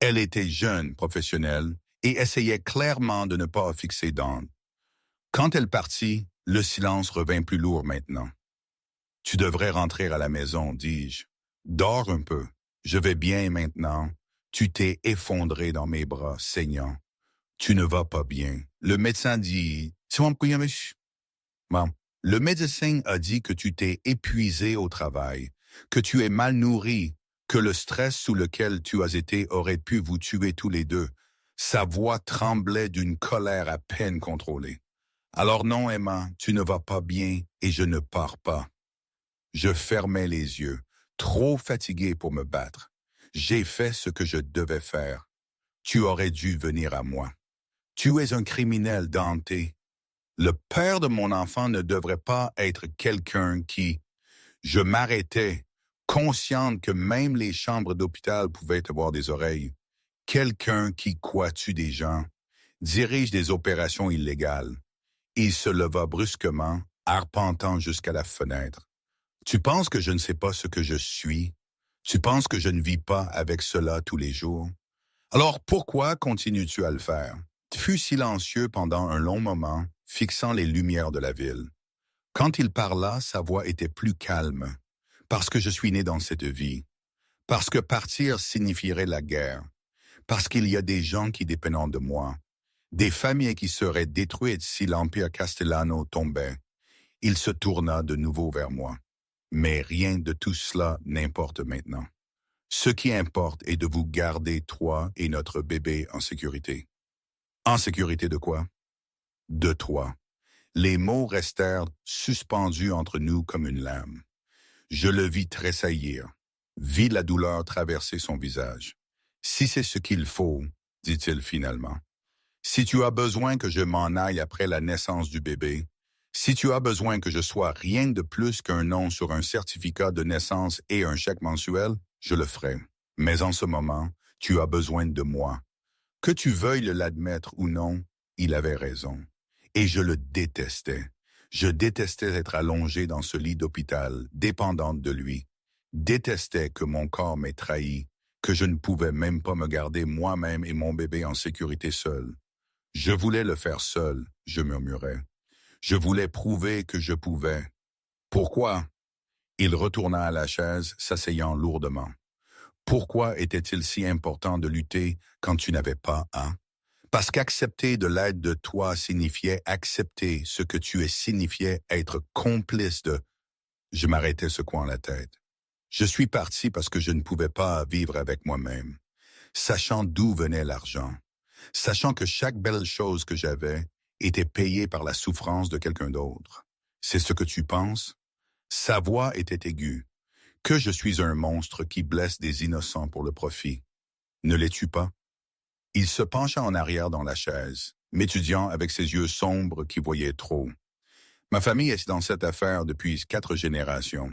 Elle était jeune, professionnelle, et essayait clairement de ne pas fixer d'angle. Quand elle partit, le silence revint plus lourd maintenant. Tu devrais rentrer à la maison, dis-je. Dors un peu. Je vais bien maintenant. Tu t'es effondré dans mes bras, saignant. Tu ne vas pas bien. Le médecin dit... Bon. Le médecin a dit que tu t'es épuisé au travail, que tu es mal nourri, que le stress sous lequel tu as été aurait pu vous tuer tous les deux. Sa voix tremblait d'une colère à peine contrôlée. Alors non, Emma, tu ne vas pas bien et je ne pars pas. Je fermais les yeux, trop fatigué pour me battre. J'ai fait ce que je devais faire. Tu aurais dû venir à moi. Tu es un criminel, Dante. Le père de mon enfant ne devrait pas être quelqu'un qui... Je m'arrêtais, consciente que même les chambres d'hôpital pouvaient avoir des oreilles. Quelqu'un qui tue des gens, dirige des opérations illégales. Il se leva brusquement, arpentant jusqu'à la fenêtre. Tu penses que je ne sais pas ce que je suis? Tu penses que je ne vis pas avec cela tous les jours? Alors pourquoi continues-tu à le faire? Tu fus silencieux pendant un long moment, fixant les lumières de la ville. Quand il parla, sa voix était plus calme, parce que je suis né dans cette vie, parce que partir signifierait la guerre, parce qu'il y a des gens qui dépendent de moi, des familles qui seraient détruites si l'Empire Castellano tombait. Il se tourna de nouveau vers moi. Mais rien de tout cela n'importe maintenant. Ce qui importe est de vous garder, toi et notre bébé, en sécurité. En sécurité de quoi? De toi. Les mots restèrent suspendus entre nous comme une lame. Je le vis tressaillir, vis la douleur traverser son visage. Si c'est ce qu'il faut, dit-il finalement. Si tu as besoin que je m'en aille après la naissance du bébé, si tu as besoin que je sois rien de plus qu'un nom sur un certificat de naissance et un chèque mensuel, je le ferai. Mais en ce moment, tu as besoin de moi. Que tu veuilles l'admettre ou non, il avait raison. Et je le détestais. Je détestais être allongé dans ce lit d'hôpital, dépendante de lui. Détestais que mon corps m'ait trahi, que je ne pouvais même pas me garder moi-même et mon bébé en sécurité seul. Je voulais le faire seul, je murmurais. Je voulais prouver que je pouvais. Pourquoi? Il retourna à la chaise, s'asseyant lourdement. Pourquoi était-il si important de lutter quand tu n'avais pas à? Parce qu'accepter de l'aide de toi signifiait accepter ce que tu es signifiait être complice de... Je m'arrêtais secouant la tête. Je suis parti parce que je ne pouvais pas vivre avec moi-même, sachant d'où venait l'argent, sachant que chaque belle chose que j'avais était payée par la souffrance de quelqu'un d'autre. C'est ce que tu penses? Sa voix était aiguë. Que je suis un monstre qui blesse des innocents pour le profit. Ne l'es-tu pas? Il se pencha en arrière dans la chaise, m'étudiant avec ses yeux sombres qui voyaient trop. Ma famille est dans cette affaire depuis 4 générations.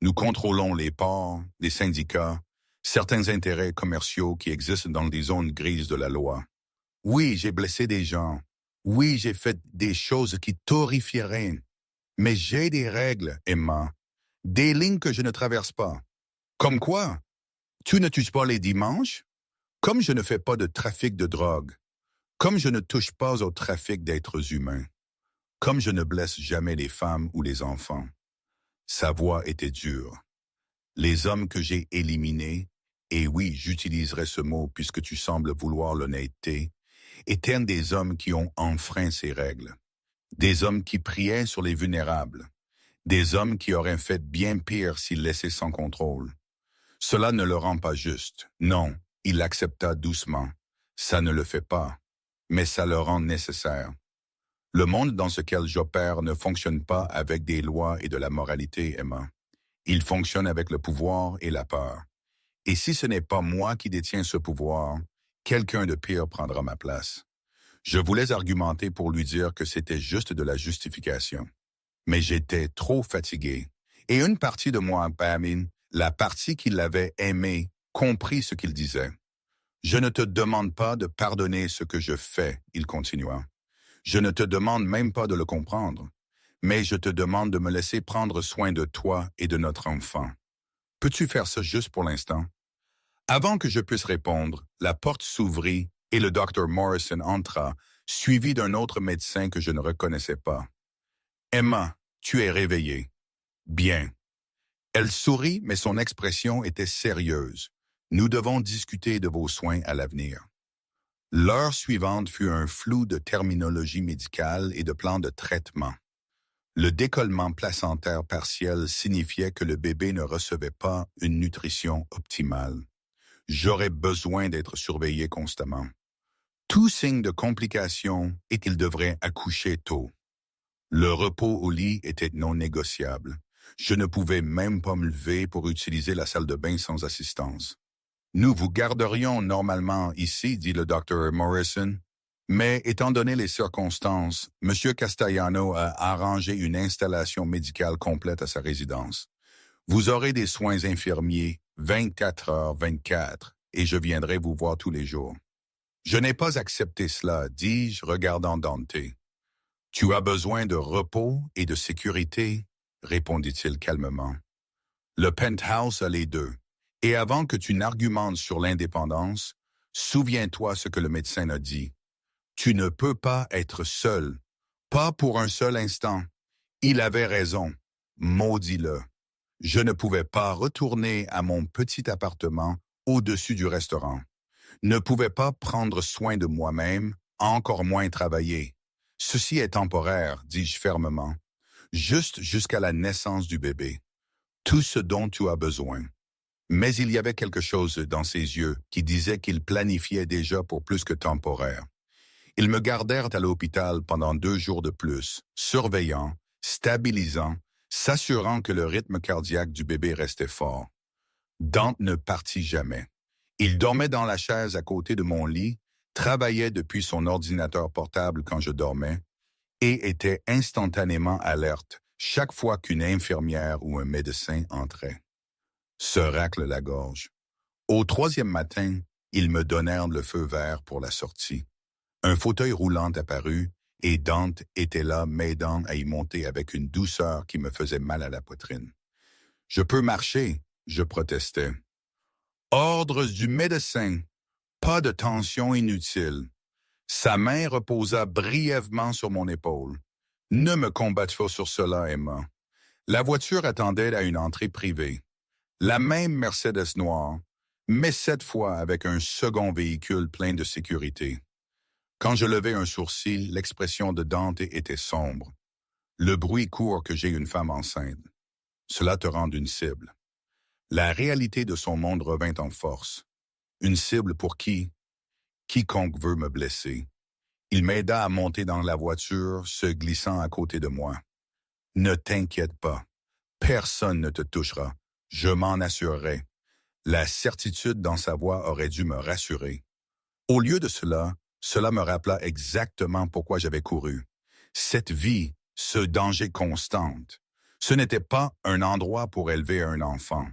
Nous contrôlons les ports, les syndicats, certains intérêts commerciaux qui existent dans des zones grises de la loi. Oui, j'ai blessé des gens. Oui, j'ai fait des choses qui t'horrifieraient. Mais j'ai des règles, Emma. Des lignes que je ne traverse pas. Comme quoi? Tu ne tues pas les dimanches? Comme je ne fais pas de trafic de drogue. Comme je ne touche pas au trafic d'êtres humains. Comme je ne blesse jamais les femmes ou les enfants. Sa voix était dure. Les hommes que j'ai éliminés, et oui, j'utiliserai ce mot puisque tu sembles vouloir l'honnêteté, étaient des hommes qui ont enfreint ces règles. Des hommes qui priaient sur les vulnérables. Des hommes qui auraient fait bien pire s'ils laissaient sans contrôle. Cela ne le rend pas juste. Non, il l'accepta doucement. Ça ne le fait pas, mais ça le rend nécessaire. Le monde dans lequel j'opère ne fonctionne pas avec des lois et de la moralité, Emma. Il fonctionne avec le pouvoir et la peur. Et si ce n'est pas moi qui détiens ce pouvoir, quelqu'un de pire prendra ma place. Je voulais argumenter pour lui dire que c'était juste de la justification. Mais j'étais trop fatigué. Et une partie de moi, Pamine, la partie qui l'avait aimé, comprit ce qu'il disait. Je ne te demande pas de pardonner ce que je fais, il continua. Je ne te demande même pas de le comprendre, mais je te demande de me laisser prendre soin de toi et de notre enfant. Peux-tu faire ça juste pour l'instant? Avant que je puisse répondre, la porte s'ouvrit et le docteur Morrison entra, suivi d'un autre médecin que je ne reconnaissais pas. « Emma, tu es réveillée. »« Bien. » Elle sourit, mais son expression était sérieuse. « Nous devons discuter de vos soins à l'avenir. » L'heure suivante fut un flou de terminologie médicale et de plans de traitement. Le décollement placentaire partiel signifiait que le bébé ne recevait pas une nutrition optimale. J'aurais besoin d'être surveillé constamment. Tout signe de complication est qu'il devrait accoucher tôt. Le repos au lit était non négociable. Je ne pouvais même pas me lever pour utiliser la salle de bain sans assistance. Nous vous garderions normalement ici, dit le docteur Morrison, mais étant donné les circonstances, M. Castellano a arrangé une installation médicale complète à sa résidence. Vous aurez des soins infirmiers 24h/24 et je viendrai vous voir tous les jours. Je n'ai pas accepté cela, dis-je, regardant Dante. Tu as besoin de repos et de sécurité, répondit-il calmement. Le penthouse a les deux. Et avant que tu n'argumentes sur l'indépendance, souviens-toi ce que le médecin a dit. Tu ne peux pas être seul, pas pour un seul instant. Il avait raison, maudit-le. Je ne pouvais pas retourner à mon petit appartement au-dessus du restaurant. Ne pouvais pas prendre soin de moi-même, encore moins travailler. Ceci est temporaire, dis-je fermement, juste jusqu'à la naissance du bébé. Tout ce dont tu as besoin. Mais il y avait quelque chose dans ses yeux qui disait qu'il planifiait déjà pour plus que temporaire. Ils me gardèrent à l'hôpital pendant 2 jours de plus, surveillant, stabilisant, s'assurant que le rythme cardiaque du bébé restait fort. Dante ne partit jamais. Il dormait dans la chaise à côté de mon lit, travaillait depuis son ordinateur portable quand je dormais et était instantanément alerte chaque fois qu'une infirmière ou un médecin entrait. Se racle la gorge. Au 3e matin, ils me donnèrent le feu vert pour la sortie. Un fauteuil roulant apparut et Dante était là m'aidant à y monter avec une douceur qui me faisait mal à la poitrine. « Je peux marcher », je protestais. « Ordre du médecin. Pas de tension inutile. » Sa main reposa brièvement sur mon épaule. « Ne me combatte pas sur cela, Emma. » La voiture attendait à une entrée privée. La même Mercedes noire, mais cette fois avec un second véhicule plein de sécurité. Quand je levai un sourcil, l'expression de Dante était sombre. Le bruit court que j'ai une femme enceinte. Cela te rend une cible. La réalité de son monde revint en force. Une cible pour qui? Quiconque veut me blesser. Il m'aida à monter dans la voiture, se glissant à côté de moi. Ne t'inquiète pas. Personne ne te touchera. Je m'en assurerai. La certitude dans sa voix aurait dû me rassurer. Au lieu de cela me rappela exactement pourquoi j'avais couru. Cette vie, ce danger constant, ce n'était pas un endroit pour élever un enfant.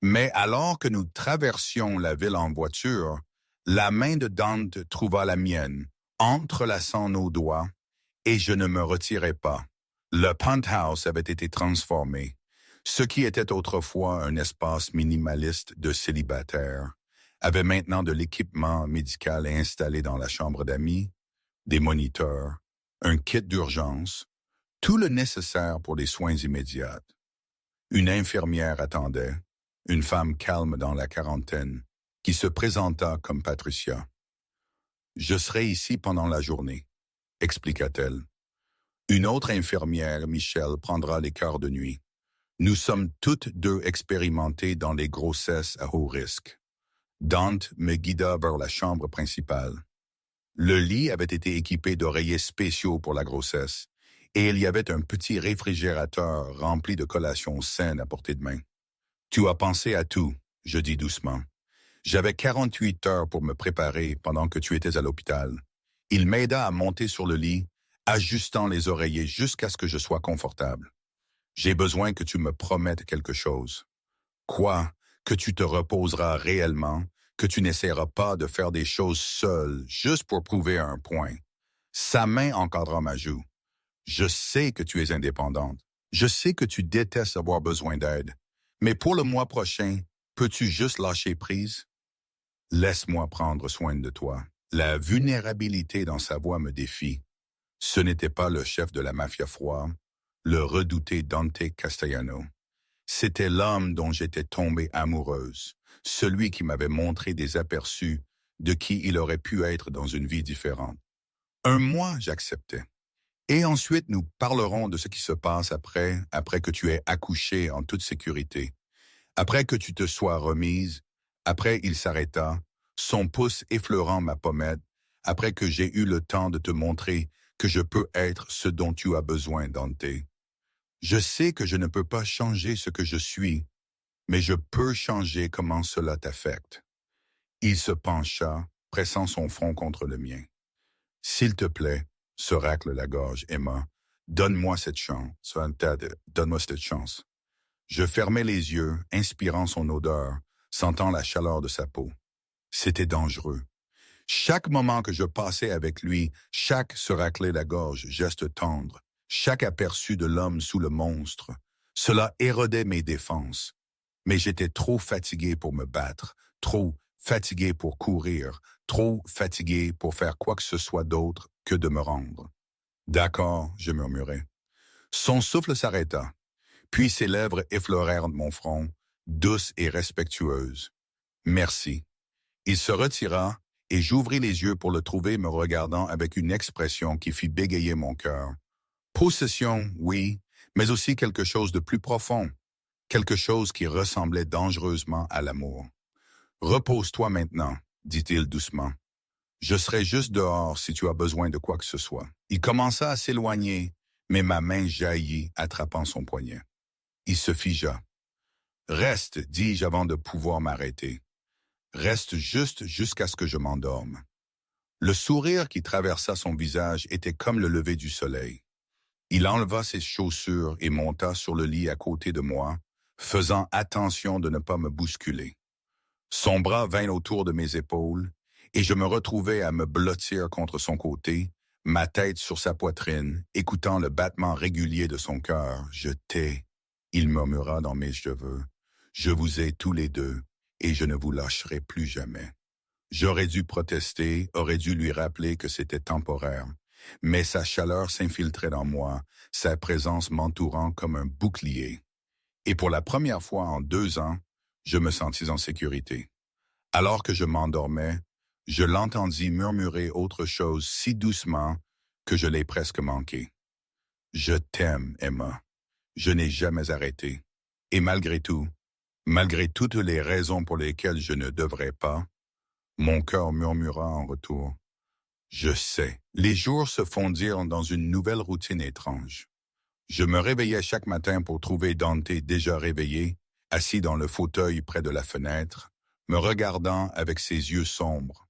Mais alors que nous traversions la ville en voiture, la main de Dante trouva la mienne, entrelaçant nos doigts, et je ne me retirai pas. Le penthouse avait été transformé. Ce qui était autrefois un espace minimaliste de célibataires avait maintenant de l'équipement médical installé dans la chambre d'amis, des moniteurs, un kit d'urgence, Tout le nécessaire pour les soins immédiats. Une infirmière attendait, une femme calme dans la quarantaine, qui se présenta comme Patricia. « Je serai ici pendant la journée », expliqua-t-elle. Une autre infirmière, Michelle, prendra les quarts de nuit. Nous sommes toutes deux expérimentées dans les grossesses à haut risque. Dante me guida vers la chambre principale. Le lit avait été équipé d'oreillers spéciaux pour la grossesse, et il y avait un petit réfrigérateur rempli de collations saines à portée de main. « Tu as pensé à tout », je dis doucement. J'avais 48 heures pour me préparer pendant que tu étais à l'hôpital. Il m'aida à monter sur le lit, ajustant les oreillers jusqu'à ce que je sois confortable. J'ai besoin que tu me promettes quelque chose. Quoi? Que tu te reposeras réellement, que tu n'essaieras pas de faire des choses seul, juste pour prouver un point. Sa main encadra ma joue. Je sais que tu es indépendante. Je sais que tu détestes avoir besoin d'aide. Mais pour le mois prochain, peux-tu juste lâcher prise? Laisse-moi prendre soin de toi. La vulnérabilité dans sa voix me défie. Ce n'était pas le chef de la mafia froide, le redouté Dante Castellano. C'était l'homme dont j'étais tombée amoureuse, celui qui m'avait montré des aperçus de qui il aurait pu être dans une vie différente. Un mois, j'acceptais. Et ensuite, nous parlerons de ce qui se passe après que tu aies accouché en toute sécurité. Après que tu te sois remise, après il s'arrêta, son pouce effleurant ma pommette, après que j'ai eu le temps de te montrer que je peux être ce dont tu as besoin, Dante. Je sais que je ne peux pas changer ce que je suis, mais je peux changer comment cela t'affecte. Il se pencha, pressant son front contre le mien. S'il te plaît, se racle la gorge, Emma, donne-moi cette chance, donne-moi cette chance. Je fermai les yeux, inspirant son odeur, sentant la chaleur de sa peau. C'était dangereux. Chaque moment que je passais avec lui, chaque se racler la gorge, geste tendre, chaque aperçu de l'homme sous le monstre, cela érodait mes défenses. Mais j'étais trop fatigué pour me battre, trop fatigué pour courir, trop fatigué pour faire quoi que ce soit d'autre que de me rendre. « D'accord », je murmurai. Son souffle s'arrêta, puis ses lèvres effleurèrent mon front, douces et respectueuses. « Merci. » Il se retira, et j'ouvris les yeux pour le trouver me regardant avec une expression qui fit bégayer mon cœur. Possession, oui, mais aussi quelque chose de plus profond, quelque chose qui ressemblait dangereusement à l'amour. « Repose-toi maintenant, » dit-il doucement. « Je serai juste dehors si tu as besoin de quoi que ce soit. » Il commença à s'éloigner, mais ma main jaillit, attrapant son poignet. Il se figea. « Reste, dis-je avant de pouvoir m'arrêter. Reste juste jusqu'à ce que je m'endorme. » Le sourire qui traversa son visage était comme le lever du soleil. Il enleva ses chaussures et monta sur le lit à côté de moi, faisant attention de ne pas me bousculer. Son bras vint autour de mes épaules, et je me retrouvai à me blottir contre son côté, ma tête sur sa poitrine, écoutant le battement régulier de son cœur. « Je t'ai », il murmura dans mes cheveux. « Je vous ai tous les deux, et je ne vous lâcherai plus jamais. » J'aurais dû protester, aurais dû lui rappeler que c'était temporaire, mais sa chaleur s'infiltrait dans moi, sa présence m'entourant comme un bouclier. Et pour la première fois en 2 ans, je me sentis en sécurité. Alors que je m'endormais, je l'entendis murmurer autre chose si doucement que je l'ai presque manqué. « Je t'aime, Emma. Je n'ai jamais arrêté. Et malgré tout, malgré toutes les raisons pour lesquelles je ne devrais pas, mon cœur murmura en retour. « Je sais. » Les jours se fondirent dans une nouvelle routine étrange. Je me réveillais chaque matin pour trouver Dante déjà réveillé, assis dans le fauteuil près de la fenêtre, me regardant avec ses yeux sombres.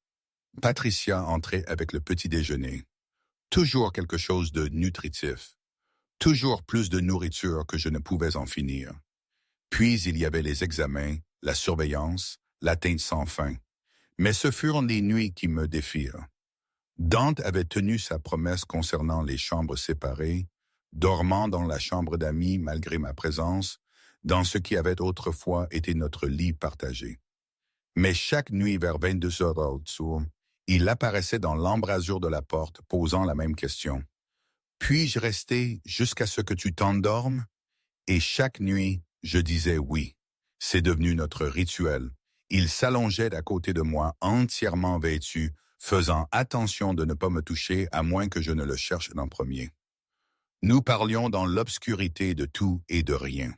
Patricia entrait avec le petit déjeuner. Toujours quelque chose de nutritif. Toujours plus de nourriture que je ne pouvais en finir. Puis il y avait les examens, la surveillance, l'atteinte sans fin. Mais ce furent les nuits qui me défirent. Dante avait tenu sa promesse concernant les chambres séparées, dormant dans la chambre d'amis malgré ma présence, dans ce qui avait autrefois été notre lit partagé. Mais chaque nuit vers 22 heures au-dessous, il apparaissait dans l'embrasure de la porte, posant la même question. « Puis-je rester jusqu'à ce que tu t'endormes? Et chaque nuit, je disais oui. C'est devenu notre rituel. Il s'allongeait à côté de moi, entièrement vêtu, faisant attention de ne pas me toucher à moins que je ne le cherche en premier. Nous parlions dans l'obscurité de tout et de rien.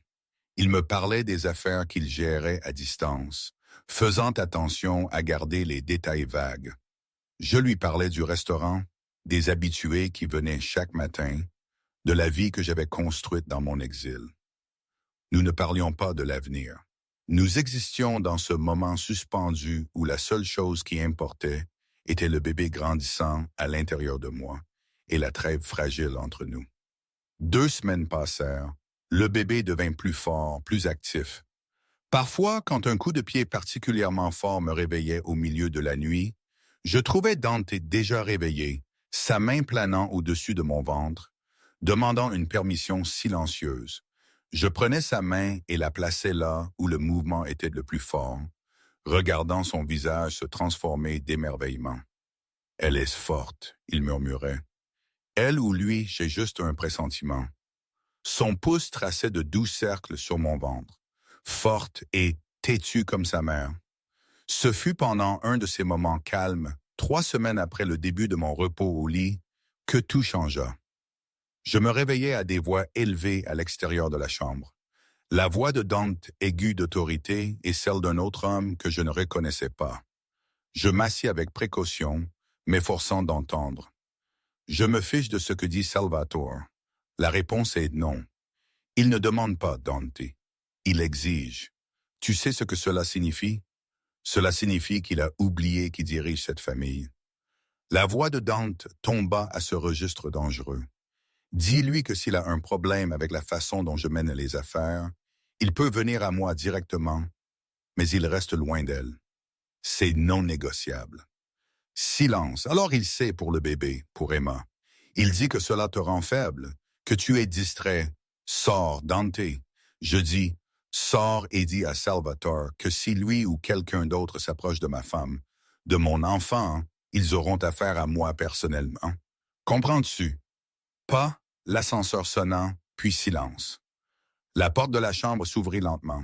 Il me parlait des affaires qu'il gérait à distance, faisant attention à garder les détails vagues. Je lui parlais du restaurant, des habitués qui venaient chaque matin, de la vie que j'avais construite dans mon exil. Nous ne parlions pas de l'avenir. Nous existions dans ce moment suspendu où la seule chose qui importait était le bébé grandissant à l'intérieur de moi et la trêve fragile entre nous. 2 semaines passèrent. Le bébé devint plus fort, plus actif. Parfois, quand un coup de pied particulièrement fort me réveillait au milieu de la nuit, je trouvais Dante déjà réveillé, sa main planant au-dessus de mon ventre, demandant une permission silencieuse. Je prenais sa main et la plaçais là où le mouvement était le plus fort, regardant son visage se transformer d'émerveillement. « Elle est forte », il murmurait. « Elle ou lui, j'ai juste un pressentiment. » Son pouce traçait de doux cercles sur mon ventre, forte et têtue comme sa mère. Ce fut pendant un de ces moments calmes, 3 semaines après le début de mon repos au lit, que tout changea. Je me réveillais à des voix élevées à l'extérieur de la chambre. La voix de Dante aiguë d'autorité et celle d'un autre homme que je ne reconnaissais pas. Je m'assis avec précaution, m'efforçant d'entendre. Je me fiche de ce que dit Salvatore. La réponse est non. Il ne demande pas, Dante. Il exige. Tu sais ce que cela signifie? Cela signifie qu'il a oublié qui dirige cette famille. La voix de Dante tomba à ce registre dangereux. Dis-lui que s'il a un problème avec la façon dont je mène les affaires, il peut venir à moi directement, mais il reste loin d'elle. C'est non négociable. Silence. Alors il sait pour le bébé, pour Emma. Il dit que cela te rend faible, que tu es distrait. Sors, Dante. Je dis, sors et dis à Salvatore que si lui ou quelqu'un d'autre s'approche de ma femme, de mon enfant, ils auront affaire à moi personnellement. Comprends-tu? Pas, l'ascenseur sonnant, puis silence. La porte de la chambre s'ouvrit lentement.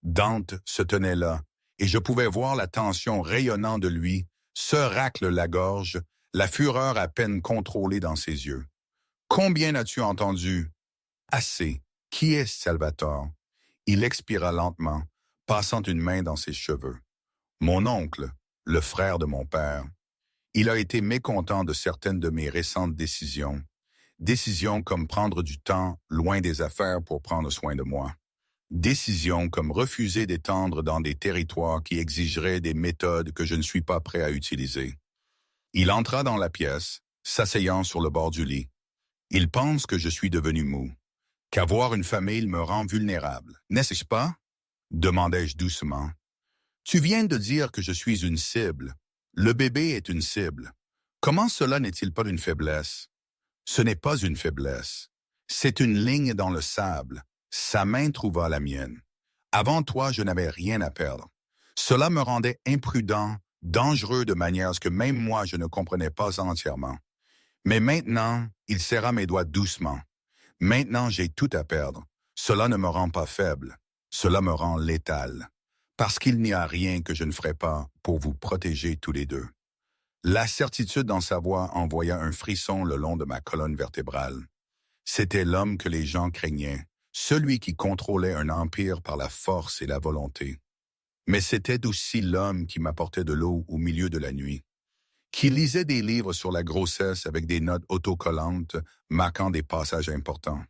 Dante se tenait là, et je pouvais voir la tension rayonnant de lui, se racle la gorge, la fureur à peine contrôlée dans ses yeux. Combien as-tu entendu? Assez. Qui est Salvatore? Il expira lentement, passant une main dans ses cheveux. Mon oncle, le frère de mon père. Il a été mécontent de certaines de mes récentes décisions. Décisions comme prendre du temps loin des affaires pour prendre soin de moi. Décisions comme refuser d'étendre dans des territoires qui exigeraient des méthodes que je ne suis pas prêt à utiliser. Il entra dans la pièce, s'asseyant sur le bord du lit. Il pense que je suis devenu mou, qu'avoir une famille me rend vulnérable, n'est-ce pas? Demandai-je doucement. Tu viens de dire que je suis une cible. Le bébé est une cible. Comment cela n'est-il pas une faiblesse? Ce n'est pas une faiblesse. C'est une ligne dans le sable. Sa main trouva la mienne. Avant toi, je n'avais rien à perdre. Cela me rendait imprudent, dangereux de manière que même moi je ne comprenais pas entièrement. Mais maintenant, il serra mes doigts doucement. Maintenant, j'ai tout à perdre. Cela ne me rend pas faible. Cela me rend létal. Parce qu'il n'y a rien que je ne ferai pas pour vous protéger tous les deux. La certitude dans sa voix envoya un frisson le long de ma colonne vertébrale. C'était l'homme que les gens craignaient, celui qui contrôlait un empire par la force et la volonté. Mais c'était aussi l'homme qui m'apportait de l'eau au milieu de la nuit, qui lisait des livres sur la grossesse avec des notes autocollantes marquant des passages importants,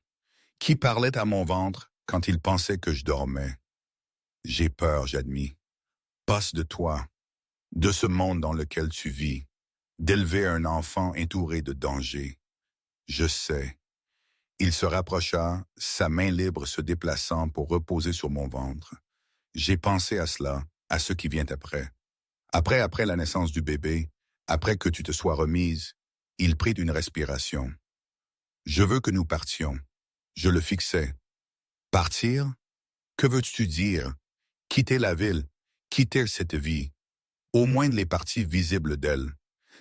qui parlait à mon ventre quand il pensait que je dormais. J'ai peur, j'admis. Passe de toi, de ce monde dans lequel tu vis, d'élever un enfant entouré de dangers. Je sais. Il se rapprocha, sa main libre se déplaçant pour reposer sur mon ventre. J'ai pensé à cela, à ce qui vient après. Après la naissance du bébé, après que tu te sois remise, il prit une respiration. Je veux que nous partions. Je le fixais. Partir? Que veux-tu dire? Quitter la ville, quitter cette vie. Au moins les parties visibles d'elle.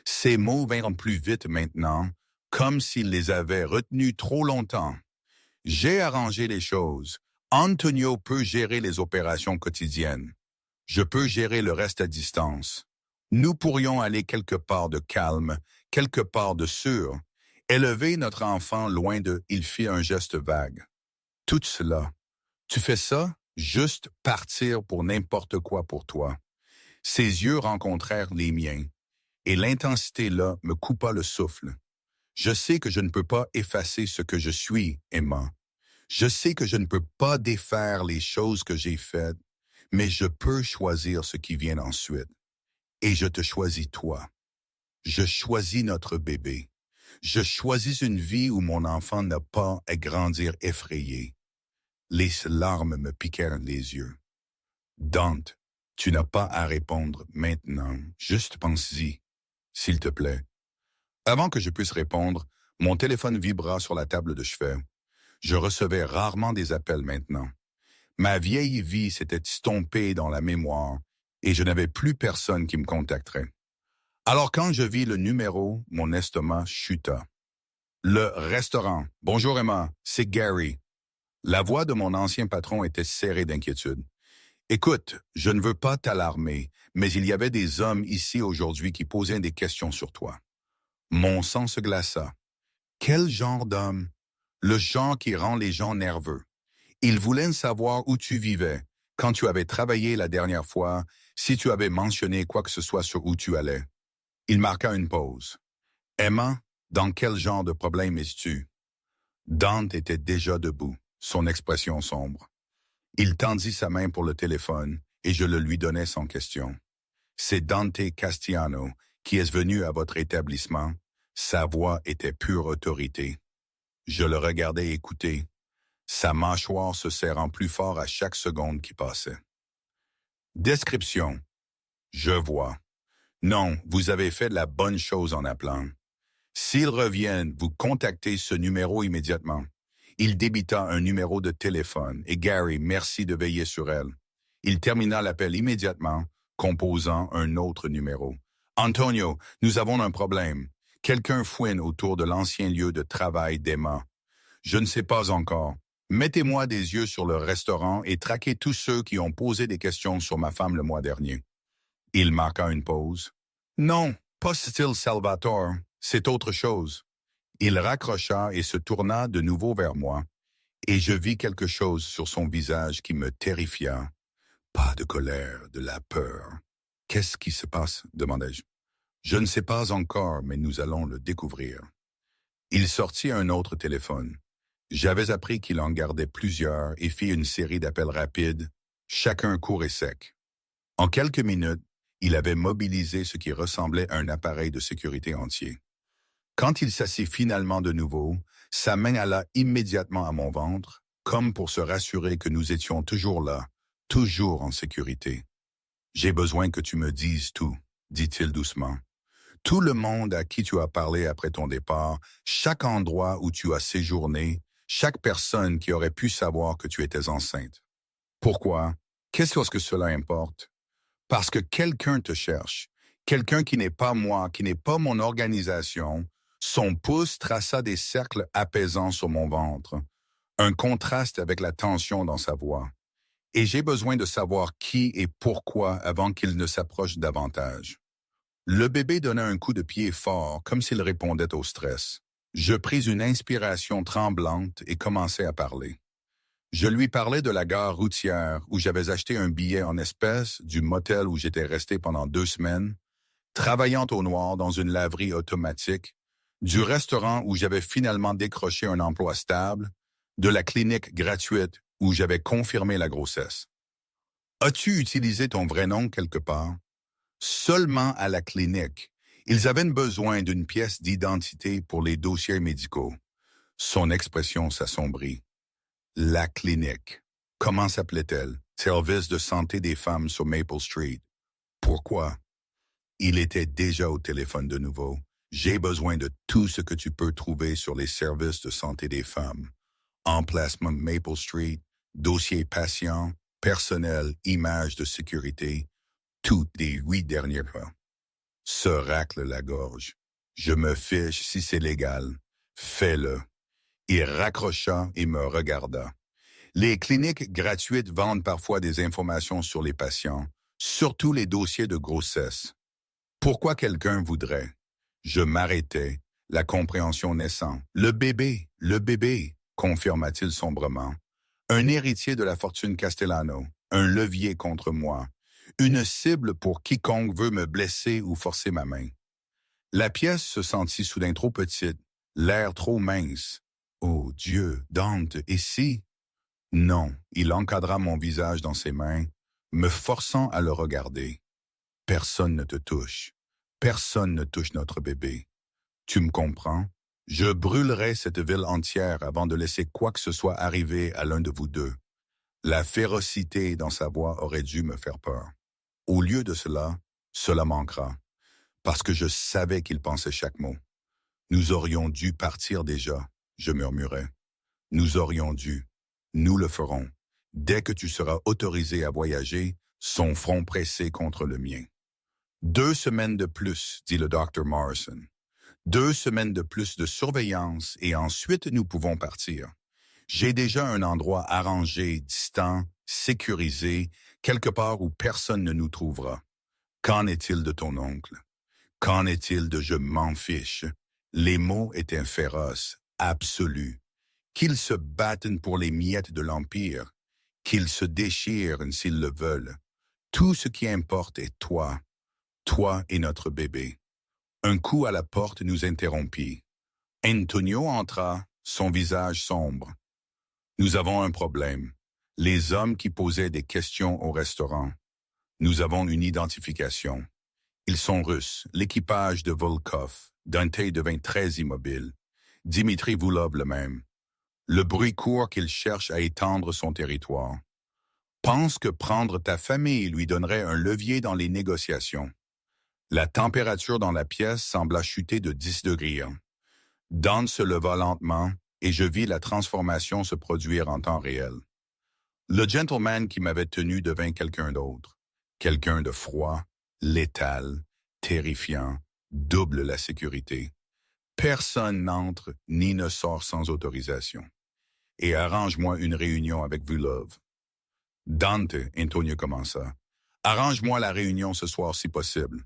Ces mots vinrent plus vite maintenant, comme s'il les avait retenus trop longtemps. J'ai arrangé les choses. Antonio peut gérer les opérations quotidiennes. Je peux gérer le reste à distance. Nous pourrions aller quelque part de calme, quelque part de sûr, élever notre enfant loin de « il fit un geste vague ». Tout cela. Tu fais ça, juste partir pour n'importe quoi pour toi. Ses yeux rencontrèrent les miens, et l'intensité là me coupa le souffle. Je sais que je ne peux pas effacer ce que je suis, Emma. Je sais que je ne peux pas défaire les choses que j'ai faites, mais je peux choisir ce qui vient ensuite. Et je te choisis toi. Je choisis notre bébé. Je choisis une vie où mon enfant n'a pas à grandir effrayé. Les larmes me piquèrent les yeux. Dante, tu n'as pas à répondre maintenant. Juste pense-y, s'il te plaît. Avant que je puisse répondre, mon téléphone vibra sur la table de chevet. Je recevais rarement des appels maintenant. Ma vieille vie s'était estompée dans la mémoire et je n'avais plus personne qui me contacterait. Alors quand je vis le numéro, mon estomac chuta. Le restaurant. Bonjour Emma, c'est Gary. La voix de mon ancien patron était serrée d'inquiétude. Écoute, je ne veux pas t'alarmer, mais il y avait des hommes ici aujourd'hui qui posaient des questions sur toi. Mon sang se glaça. Quel genre d'homme? Le genre qui rend les gens nerveux. Ils voulaient savoir où tu vivais, quand tu avais travaillé la dernière fois, si tu avais mentionné quoi que ce soit sur où tu allais. Il marqua une pause. Emma, dans quel genre de problème es-tu? Dante était déjà debout, son expression sombre. Il tendit sa main pour le téléphone et je le lui donnai sans question. C'est Dante Castiano qui est venu à votre établissement. Sa voix était pure autorité. Je le regardais écouter, sa mâchoire se serrant plus fort à chaque seconde qui passait. Description. Je vois. Non, vous avez fait la bonne chose en appelant. S'ils reviennent, vous contactez ce numéro immédiatement. Il débita un numéro de téléphone et Gary, merci de veiller sur elle. Il termina l'appel immédiatement, composant un autre numéro. Antonio, nous avons un problème. Quelqu'un fouine autour de l'ancien lieu de travail d'Emma. Je ne sais pas encore. Mettez-moi des yeux sur le restaurant et traquez tous ceux qui ont posé des questions sur ma femme le mois dernier. Il marqua une pause. Non, pas style Salvatore, c'est autre chose. Il raccrocha et se tourna de nouveau vers moi, et je vis quelque chose sur son visage qui me terrifia. Pas de colère, de la peur. Qu'est-ce qui se passe? Demandai-je. Je ne sais pas encore, mais nous allons le découvrir. Il sortit un autre téléphone. J'avais appris qu'il en gardait plusieurs et fit une série d'appels rapides, chacun court et sec. En quelques minutes, il avait mobilisé ce qui ressemblait à un appareil de sécurité entier. Quand il s'assit finalement de nouveau, sa main alla immédiatement à mon ventre, comme pour se rassurer que nous étions toujours là, toujours en sécurité. « J'ai besoin que tu me dises tout, » dit-il doucement. « Tout le monde à qui tu as parlé après ton départ, chaque endroit où tu as séjourné, chaque personne qui aurait pu savoir que tu étais enceinte. Pourquoi? Qu'est-ce que cela importe? Parce que quelqu'un te cherche, quelqu'un qui n'est pas moi, qui n'est pas mon organisation. Son pouce traça des cercles apaisants sur mon ventre, un contraste avec la tension dans sa voix. Et j'ai besoin de savoir qui et pourquoi avant qu'il ne s'approche davantage. Le bébé donna un coup de pied fort, comme s'il répondait au stress. Je pris une inspiration tremblante et commençai à parler. Je lui parlais de la gare routière où j'avais acheté un billet en espèces, du motel où j'étais resté pendant 2 semaines, travaillant au noir dans une laverie automatique, du restaurant où j'avais finalement décroché un emploi stable, de la clinique gratuite où j'avais confirmé la grossesse. As-tu utilisé ton vrai nom quelque part? Seulement à la clinique. Ils avaient besoin d'une pièce d'identité pour les dossiers médicaux. Son expression s'assombrit. La clinique. Comment s'appelait-elle? Service de santé des femmes sur Maple Street. Pourquoi? Il était déjà au téléphone de nouveau. J'ai besoin de tout ce que tu peux trouver sur les services de santé des femmes. Emplacement Maple Street, dossier patient, personnel, images de sécurité, toutes les 8 derniers pas. Se racle la gorge. Je me fiche si c'est légal. Fais-le. Il raccrocha et me regarda. Les cliniques gratuites vendent parfois des informations sur les patients, surtout les dossiers de grossesse. Pourquoi quelqu'un voudrait? Je m'arrêtai, la compréhension naissant. Le bébé, confirma-t-il sombrement. Un héritier de la fortune Castellano, un levier contre moi, une cible pour quiconque veut me blesser ou forcer ma main. La pièce se sentit soudain trop petite, l'air trop mince. Oh Dieu, Dante, et si? Non, il encadra mon visage dans ses mains, me forçant à le regarder. Personne ne te touche. Personne ne touche notre bébé. Tu me comprends? Je brûlerai cette ville entière avant de laisser quoi que ce soit arriver à l'un de vous deux. La férocité dans sa voix aurait dû me faire peur. Au lieu de cela, cela manquera, parce que je savais qu'il pensait chaque mot. Nous aurions dû partir déjà, je murmurais. Nous aurions dû. Nous le ferons. Dès que tu seras autorisé à voyager, son front pressé contre le mien. 2 semaines de plus, dit le docteur Morrison. 2 semaines de plus de surveillance et ensuite nous pouvons partir. J'ai déjà un endroit arrangé, distant, sécurisé, quelque part où personne ne nous trouvera. Qu'en est-il de ton oncle? Qu'en est-il de je m'en fiche? Les mots étaient féroces, absolus. Qu'ils se battent pour les miettes de l'Empire, qu'ils se déchirent s'ils le veulent. Tout ce qui importe est toi et notre bébé. Un coup à la porte nous interrompit. Antonio entra, son visage sombre. Nous avons un problème. Les hommes qui posaient des questions au restaurant. Nous avons une identification. Ils sont russes, l'équipage de Volkov. Dante devint très immobile. Dimitri Voulov le même. Le bruit court qu'il cherche à étendre son territoire. Pense que prendre ta famille lui donnerait un levier dans les négociations. La température dans la pièce sembla chuter de 10 degrés. Dante se leva lentement et je vis la transformation se produire en temps réel. Le gentleman qui m'avait tenu devint quelqu'un d'autre. Quelqu'un de froid, létal, terrifiant, double la sécurité. Personne n'entre ni ne sort sans autorisation. Et arrange-moi une réunion avec Vulov. Dante, Antonio commença. Arrange-moi la réunion ce soir si possible.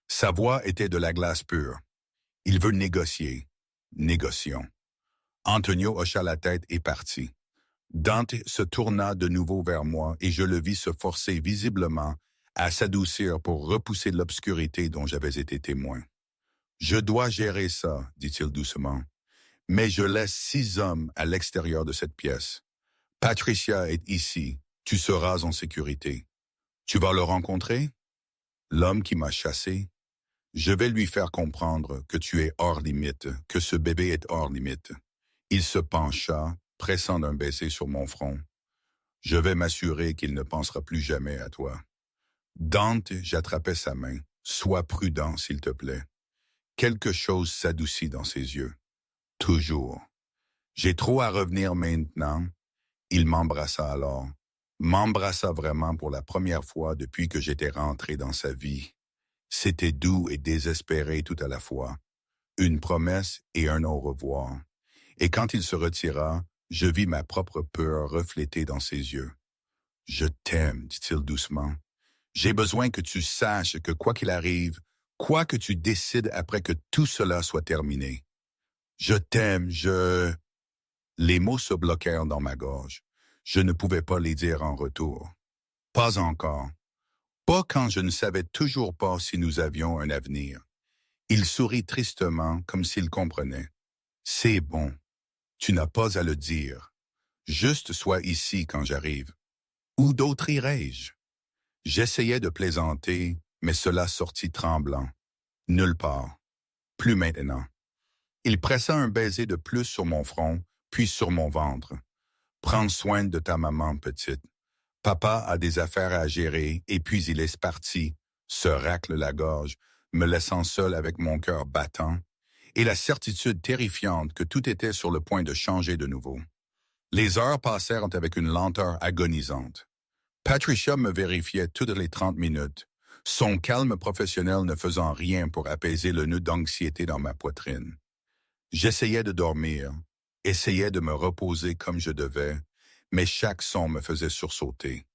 Sa voix était de la glace pure. Il veut négocier. Négocions. Antonio hocha la tête et partit. Dante se tourna de nouveau vers moi et je le vis se forcer visiblement à s'adoucir pour repousser l'obscurité dont j'avais été témoin. Je dois gérer ça, dit-il doucement. Mais je laisse 6 hommes à l'extérieur de cette pièce. Patricia est ici. Tu seras en sécurité. Tu vas le rencontrer? L'homme qui m'a chassé? Je vais lui faire comprendre que tu es hors limite, que ce bébé est hors limite. Il se pencha, pressant d'un baiser sur mon front. Je vais m'assurer qu'il ne pensera plus jamais à toi. Dante, j'attrapais sa main. Sois prudent, s'il te plaît. Quelque chose s'adoucit dans ses yeux. Toujours. J'ai trop à revenir maintenant. Il m'embrassa alors. M'embrassa vraiment pour la première fois depuis que j'étais rentré dans sa vie. C'était doux et désespéré tout à la fois. Une promesse et un au revoir. Et quand il se retira, je vis ma propre peur reflétée dans ses yeux. « Je t'aime, dit-il doucement. J'ai besoin que tu saches que quoi qu'il arrive, quoi que tu décides après que tout cela soit terminé. Je t'aime, Les mots se bloquèrent dans ma gorge. Je ne pouvais pas les dire en retour. Pas encore. Pas quand je ne savais toujours pas si nous avions un avenir. Il sourit tristement, comme s'il comprenait. C'est bon. Tu n'as pas à le dire. Juste sois ici quand j'arrive. Où d'autre irai-je? J'essayais de plaisanter, mais cela sortit tremblant. Nulle part. Plus maintenant. Il pressa un baiser de plus sur mon front, puis sur mon ventre. Prends soin de ta maman, petite. Papa a des affaires à gérer, et puis il est parti, se racle la gorge, me laissant seul avec mon cœur battant, et la certitude terrifiante que tout était sur le point de changer de nouveau. Les heures passèrent avec une lenteur agonisante. Patricia me vérifiait toutes les 30 minutes, son calme professionnel ne faisant rien pour apaiser le nœud d'anxiété dans ma poitrine. J'essayais de dormir, essayais de me reposer comme je devais, mais chaque son me faisait sursauter.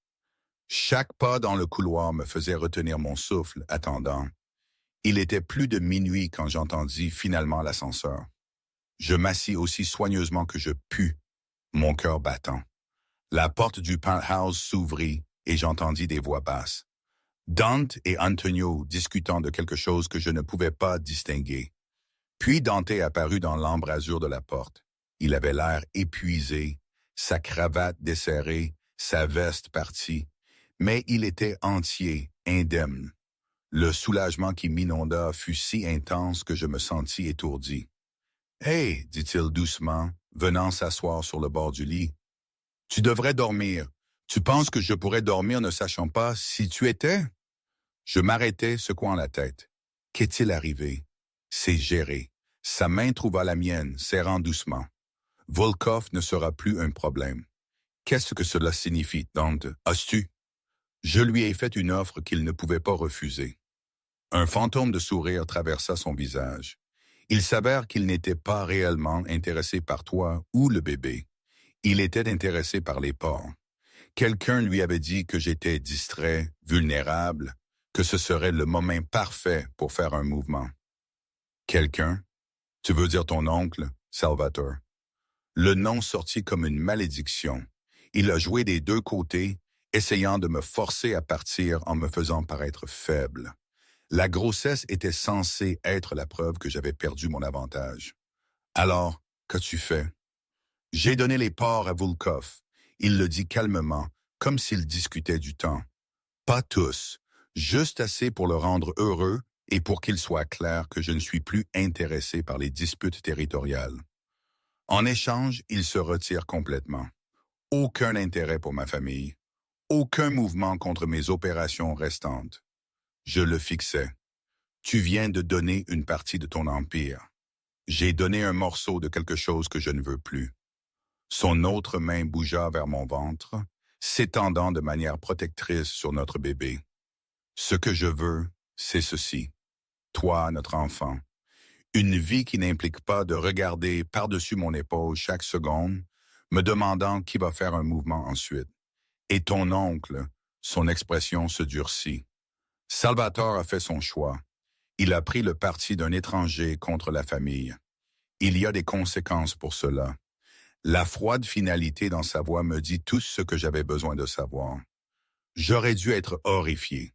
Chaque pas dans le couloir me faisait retenir mon souffle, attendant. Il était plus de minuit quand j'entendis finalement l'ascenseur. Je m'assis aussi soigneusement que je pus, mon cœur battant. La porte du penthouse s'ouvrit et j'entendis des voix basses. Dante et Antonio discutant de quelque chose que je ne pouvais pas distinguer. Puis Dante apparut dans l'embrasure de la porte. Il avait l'air épuisé, sa cravate desserrée, sa veste partie, mais il était entier, indemne. Le soulagement qui m'inonda fut si intense que je me sentis étourdi. « Hey, dit-il doucement, venant s'asseoir sur le bord du lit. Tu devrais dormir. Tu penses que je pourrais dormir ne sachant pas si tu étais? » Je m'arrêtai, secouant la tête. Qu'est-il arrivé? C'est géré. Sa main trouva la mienne, serrant doucement. Volkov ne sera plus un problème. Qu'est-ce que cela signifie, Dante? As-tu? Je lui ai fait une offre qu'il ne pouvait pas refuser. Un fantôme de sourire traversa son visage. Il s'avère qu'il n'était pas réellement intéressé par toi ou le bébé. Il était intéressé par les porcs. Quelqu'un lui avait dit que j'étais distrait, vulnérable, que ce serait le moment parfait pour faire un mouvement. Quelqu'un? Tu veux dire ton oncle, Salvatore? Le nom sortit comme une malédiction. Il a joué des deux côtés, essayant de me forcer à partir en me faisant paraître faible. La grossesse était censée être la preuve que j'avais perdu mon avantage. Alors, qu'as-tu fait? J'ai donné les porcs à Volkov. Il le dit calmement, comme s'il discutait du temps. Pas tous, juste assez pour le rendre heureux et pour qu'il soit clair que je ne suis plus intéressé par les disputes territoriales. En échange, il se retire complètement. Aucun intérêt pour ma famille. Aucun mouvement contre mes opérations restantes. Je le fixais. Tu viens de donner une partie de ton empire. J'ai donné un morceau de quelque chose que je ne veux plus. Son autre main bougea vers mon ventre, s'étendant de manière protectrice sur notre bébé. Ce que je veux, c'est ceci. Toi, notre enfant. Une vie qui n'implique pas de regarder par-dessus mon épaule chaque seconde, me demandant qui va faire un mouvement ensuite. Et ton oncle, son expression se durcit. Salvatore a fait son choix. Il a pris le parti d'un étranger contre la famille. Il y a des conséquences pour cela. La froide finalité dans sa voix me dit tout ce que j'avais besoin de savoir. J'aurais dû être horrifié.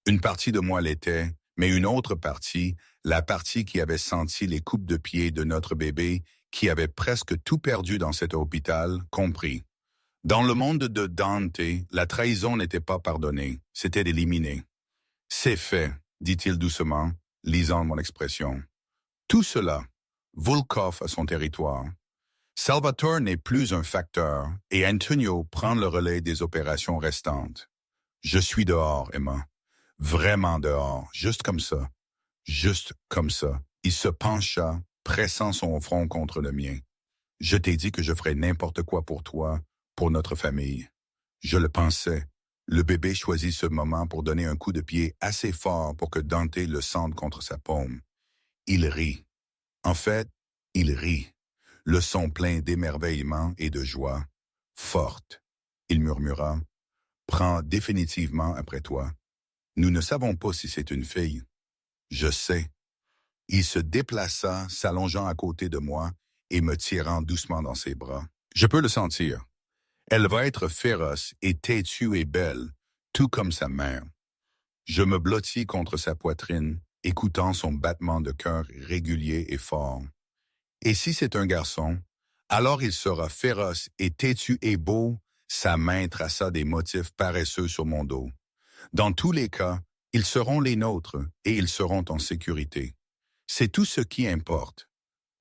Une partie de moi l'était, mais une autre partie, la partie qui avait senti les coupes de pied de notre bébé, qui avait presque tout perdu dans cet hôpital, compris. Dans le monde de Dante, la trahison n'était pas pardonnée, c'était éliminé. C'est fait, dit-il doucement, lisant mon expression. Tout cela, Volkov a son territoire. Salvatore n'est plus un facteur et Antonio prend le relais des opérations restantes. Je suis dehors, Emma. Vraiment dehors, juste comme ça. Juste comme ça. Il se pencha, pressant son front contre le mien. Je t'ai dit que je ferais n'importe quoi pour toi, pour notre famille. Je le pensais. Le bébé choisit ce moment pour donner un coup de pied assez fort pour que Dante le sente contre sa paume. Il rit. En fait, il rit. Le son plein d'émerveillement et de joie. Forte. Il murmura. Prends définitivement après toi. Nous ne savons pas si c'est une fille. Je sais. Il se déplaça, s'allongeant à côté de moi et me tirant doucement dans ses bras. Je peux le sentir. Elle va être féroce et têtue et belle, tout comme sa mère. Je me blottis contre sa poitrine, écoutant son battement de cœur régulier et fort. Et si c'est un garçon, alors il sera féroce et têtu et beau, sa main traça des motifs paresseux sur mon dos. Dans tous les cas, ils seront les nôtres et ils seront en sécurité. C'est tout ce qui importe.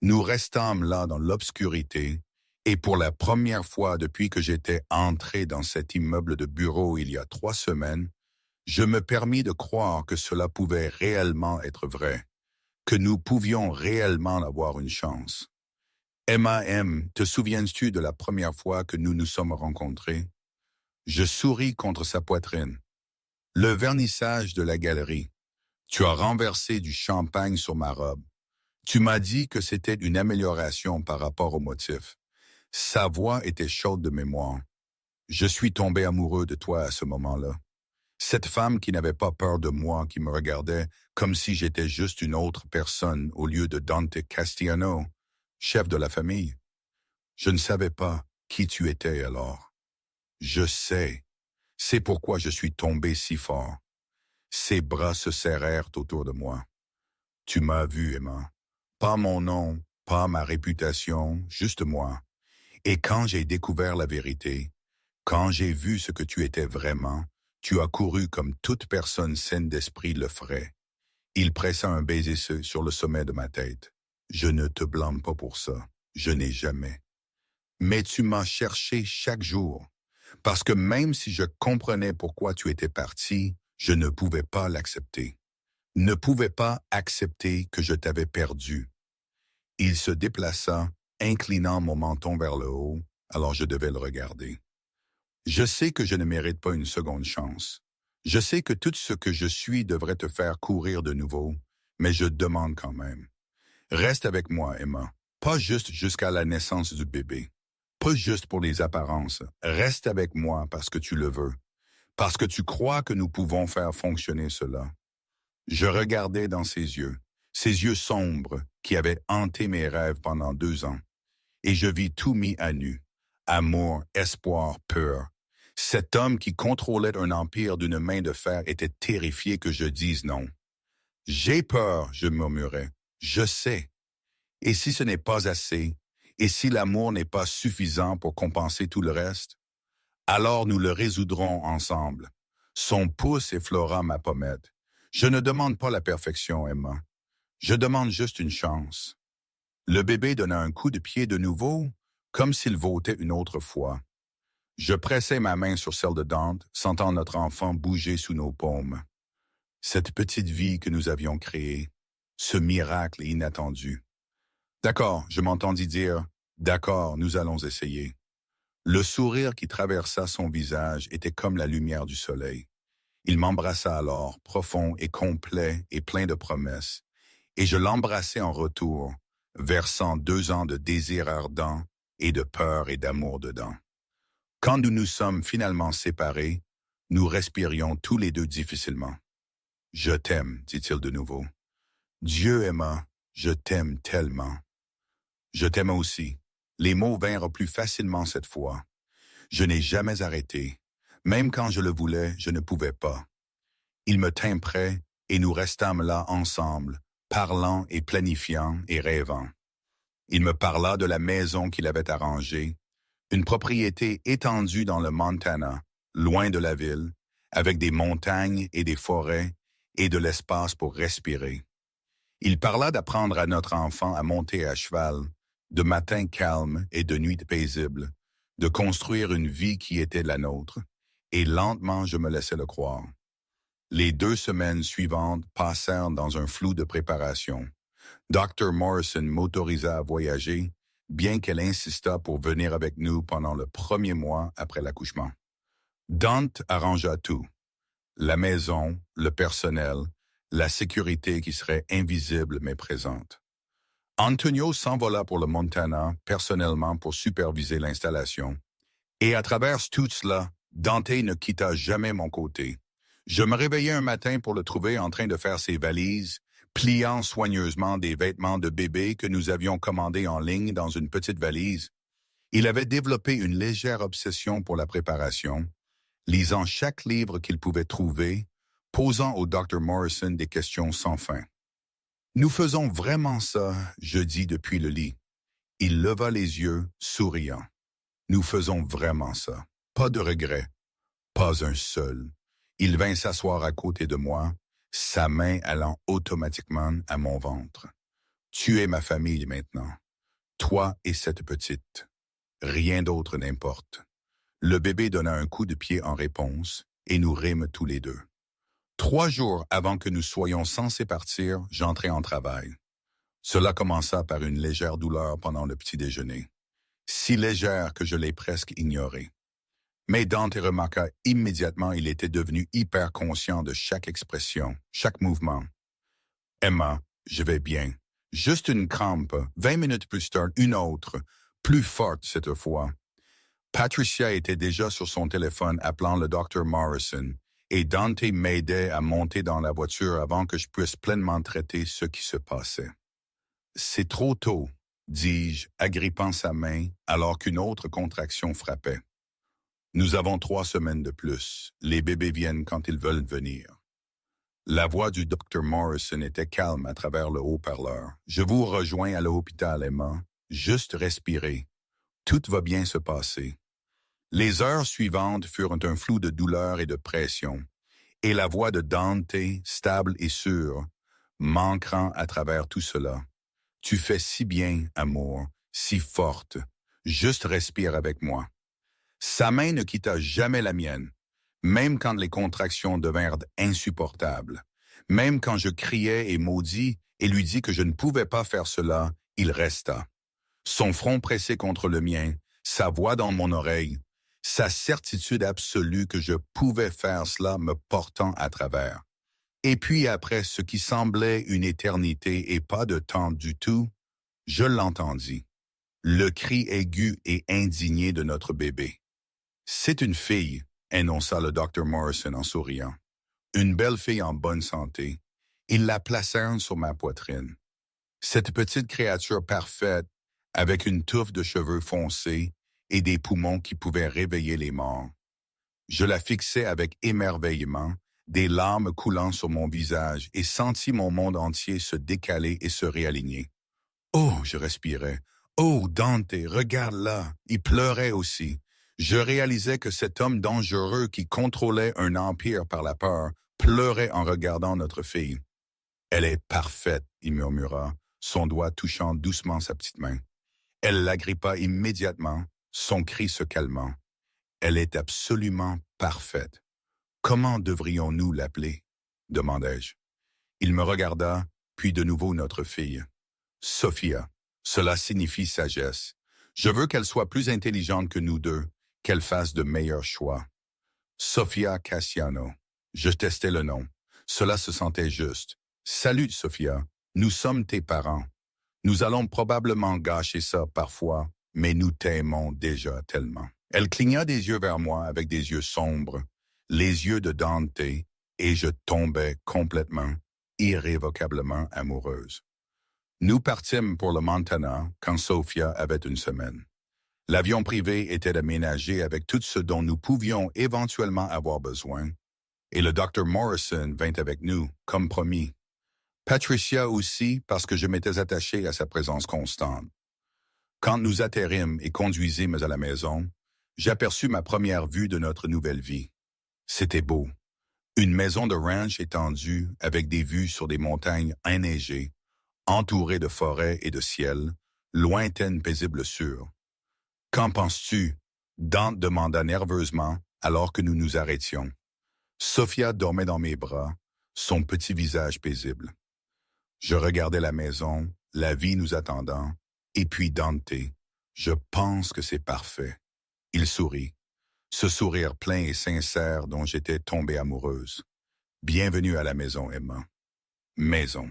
Nous restâmes là dans l'obscurité et pour la première fois depuis que j'étais entré dans cet immeuble de bureau il y a 3 semaines, je me permis de croire que cela pouvait réellement être vrai, que nous pouvions réellement avoir une chance. Emma M., te souviens-tu de la première fois que nous nous sommes rencontrés? Je souris contre sa poitrine. Le vernissage de la galerie. Tu as renversé du champagne sur ma robe. Tu m'as dit que c'était une amélioration par rapport au motif. Sa voix était chaude de mémoire. Je suis tombé amoureux de toi à ce moment-là. Cette femme qui n'avait pas peur de moi, qui me regardait comme si j'étais juste une autre personne au lieu de Dante Castiano, chef de la famille. Je ne savais pas qui tu étais alors. Je sais. C'est pourquoi je suis tombé si fort. Ses bras se serrèrent autour de moi. Tu m'as vu, Emma. Pas mon nom, pas ma réputation, juste moi. Et quand j'ai découvert la vérité, quand j'ai vu ce que tu étais vraiment, tu as couru comme toute personne saine d'esprit le ferait. Il pressa un baiser sur le sommet de ma tête. Je ne te blâme pas pour ça. Je n'ai jamais. Mais tu m'as cherché chaque jour. Parce que même si je comprenais pourquoi tu étais parti, je ne pouvais pas l'accepter. Ne pouvais pas accepter que je t'avais perdu. Il se déplaça, inclinant mon menton vers le haut, alors je devais le regarder. Je sais que je ne mérite pas une seconde chance. Je sais que tout ce que je suis devrait te faire courir de nouveau, mais je demande quand même. Reste avec moi, Emma. Pas juste jusqu'à la naissance du bébé. Pas juste pour les apparences. Reste avec moi parce que tu le veux. Parce que tu crois que nous pouvons faire fonctionner cela. Je regardais dans ses yeux sombres qui avaient hanté mes rêves pendant 2 ans. Et je vis tout mis à nu. Amour, espoir, peur. Cet homme qui contrôlait un empire d'une main de fer était terrifié que je dise non. J'ai peur, je murmurais. Je sais. Et si ce n'est pas assez, et si l'amour n'est pas suffisant pour compenser tout le reste, alors nous le résoudrons ensemble. Son pouce effleura ma pommette. Je ne demande pas la perfection, Emma. Je demande juste une chance. Le bébé donna un coup de pied de nouveau, comme s'il votait une autre fois. Je pressai ma main sur celle de Dante, sentant notre enfant bouger sous nos paumes. Cette petite vie que nous avions créée, ce miracle inattendu. D'accord, je m'entendis dire, d'accord, nous allons essayer. Le sourire qui traversa son visage était comme la lumière du soleil. Il m'embrassa alors, profond et complet et plein de promesses, et je l'embrassai en retour, versant 2 ans de désir ardent et de peur et d'amour dedans. Quand nous nous sommes finalement séparés, nous respirions tous les deux difficilement. « Je t'aime, dit-il de nouveau. Dieu, Emma, je t'aime tellement. Je t'aime aussi. Les mots vinrent plus facilement cette fois. Je n'ai jamais arrêté. Même quand je le voulais, je ne pouvais pas. Il me tint près et nous restâmes là ensemble, parlant et planifiant et rêvant. Il me parla de la maison qu'il avait arrangée, une propriété étendue dans le Montana, loin de la ville, avec des montagnes et des forêts et de l'espace pour respirer. Il parla d'apprendre à notre enfant à monter à cheval, de matins calmes et de nuits paisibles, de construire une vie qui était la nôtre, et lentement je me laissais le croire. Les 2 semaines suivantes passèrent dans un flou de préparation. Dr. Morrison m'autorisa à voyager, bien qu'elle insista pour venir avec nous pendant le 1er mois après l'accouchement. Dante arrangea tout. La maison, le personnel, la sécurité qui serait invisible mais présente. Antonio s'envola pour le Montana personnellement pour superviser l'installation. Et à travers tout cela, Dante ne quitta jamais mon côté. Je me réveillai un matin pour le trouver en train de faire ses valises, pliant soigneusement des vêtements de bébé que nous avions commandés en ligne dans une petite valise. Il avait développé une légère obsession pour la préparation, lisant chaque livre qu'il pouvait trouver, posant au Dr. Morrison des questions sans fin. « Nous faisons vraiment ça, je dis depuis le lit. » Il leva les yeux, souriant. « Nous faisons vraiment ça. Pas de regret. Pas un seul. » Il vint s'asseoir à côté de moi, sa main allant automatiquement à mon ventre. « Tu es ma famille maintenant. Toi et cette petite. Rien d'autre n'importe. » Le bébé donna un coup de pied en réponse, et nous rîmes tous les deux. 3 jours avant que nous soyons censés partir, j'entrai en travail. Cela commença par une légère douleur pendant le petit déjeuner. Si légère que je l'ai presque ignorée. Mais Dante remarqua immédiatement il était devenu hyper conscient de chaque expression, chaque mouvement. « Emma, je vais bien. Juste une crampe. 20 minutes plus tard, une autre, plus forte cette fois. Patricia était déjà sur son téléphone appelant le docteur Morrison et Dante m'aidait à monter dans la voiture avant que je puisse pleinement traiter ce qui se passait. C'est trop tôt, dis-je, agrippant sa main alors qu'une autre contraction frappait. Nous avons 3 semaines de plus. Les bébés viennent quand ils veulent venir. La voix du docteur Morrison était calme à travers le haut-parleur. Je vous rejoins à l'hôpital, Emma. Juste respirez. Tout va bien se passer. Les heures suivantes furent un flou de douleur et de pression, et la voix de Dante, stable et sûre, manquant à travers tout cela. Tu fais si bien, amour, si forte. Juste respire avec moi. Sa main ne quitta jamais la mienne, même quand les contractions devinrent insupportables. Même quand je criais et maudis et lui dis que je ne pouvais pas faire cela, il resta. Son front pressé contre le mien, sa voix dans mon oreille, sa certitude absolue que je pouvais faire cela me portant à travers. Et puis après ce qui semblait une éternité et pas de temps du tout, je l'entendis. Le cri aigu et indigné de notre bébé. C'est une fille, énonça le docteur Morrison en souriant. Une belle fille en bonne santé. Ils la placèrent sur ma poitrine. Cette petite créature parfaite, avec une touffe de cheveux foncés et des poumons qui pouvaient réveiller les morts. Je la fixai avec émerveillement, des larmes coulant sur mon visage et sentis mon monde entier se décaler et se réaligner. Oh, je respirais. Oh, Dante, regarde là. Il pleurait aussi. Je réalisais que cet homme dangereux qui contrôlait un empire par la peur pleurait en regardant notre fille. Elle est parfaite, il murmura, son doigt touchant doucement sa petite main. Elle l'agrippa immédiatement, son cri se calmant. Elle est absolument parfaite. Comment devrions-nous l'appeler? Demandai-je. Il me regarda, puis de nouveau notre fille. Sophia. Cela signifie sagesse. Je veux qu'elle soit plus intelligente que nous deux, qu'elle fasse de meilleurs choix. Sophia Cassiano. Je testais le nom. Cela se sentait juste. Salut, Sophia. Nous sommes tes parents. Nous allons probablement gâcher ça parfois, mais nous t'aimons déjà tellement. Elle cligna des yeux vers moi avec des yeux sombres, les yeux de Dante, et je tombais complètement, irrévocablement amoureuse. Nous partîmes pour le Montana quand Sophia avait une semaine. L'avion privé était aménagé avec tout ce dont nous pouvions éventuellement avoir besoin, et le docteur Morrison vint avec nous, comme promis. Patricia aussi, parce que je m'étais attaché à sa présence constante. Quand nous atterrîmes et conduisîmes à la maison, j'aperçus ma première vue de notre nouvelle vie. C'était beau. Une maison de ranch étendue avec des vues sur des montagnes enneigées, entourée de forêts et de ciel, lointaine paisible sûre. Qu'en penses-tu? Dante demanda nerveusement alors que nous nous arrêtions. Sophia dormait dans mes bras, son petit visage paisible. Je regardais la maison, la vie nous attendant, et puis Dante. Je pense que c'est parfait. Il sourit. Ce sourire plein et sincère dont j'étais tombée amoureuse. Bienvenue à la maison, Emma. Maison.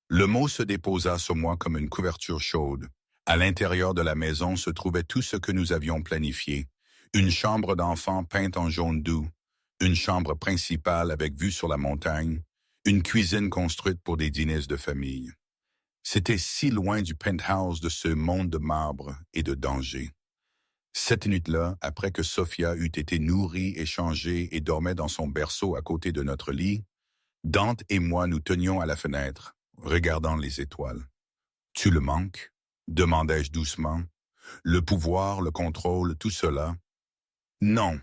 Le mot se déposa sur moi comme une couverture chaude. À l'intérieur de la maison se trouvait tout ce que nous avions planifié. Une chambre d'enfant peinte en jaune doux, une chambre principale avec vue sur la montagne, une cuisine construite pour des dîners de famille. C'était si loin du penthouse de ce monde de marbre et de danger. Cette nuit-là, après que Sophia eut été nourrie et changée et dormait dans son berceau à côté de notre lit, Dante et moi nous tenions à la fenêtre, regardant les étoiles. « Tu le manques ?» demandai-je doucement. « Le pouvoir, le contrôle, tout cela ?» Non.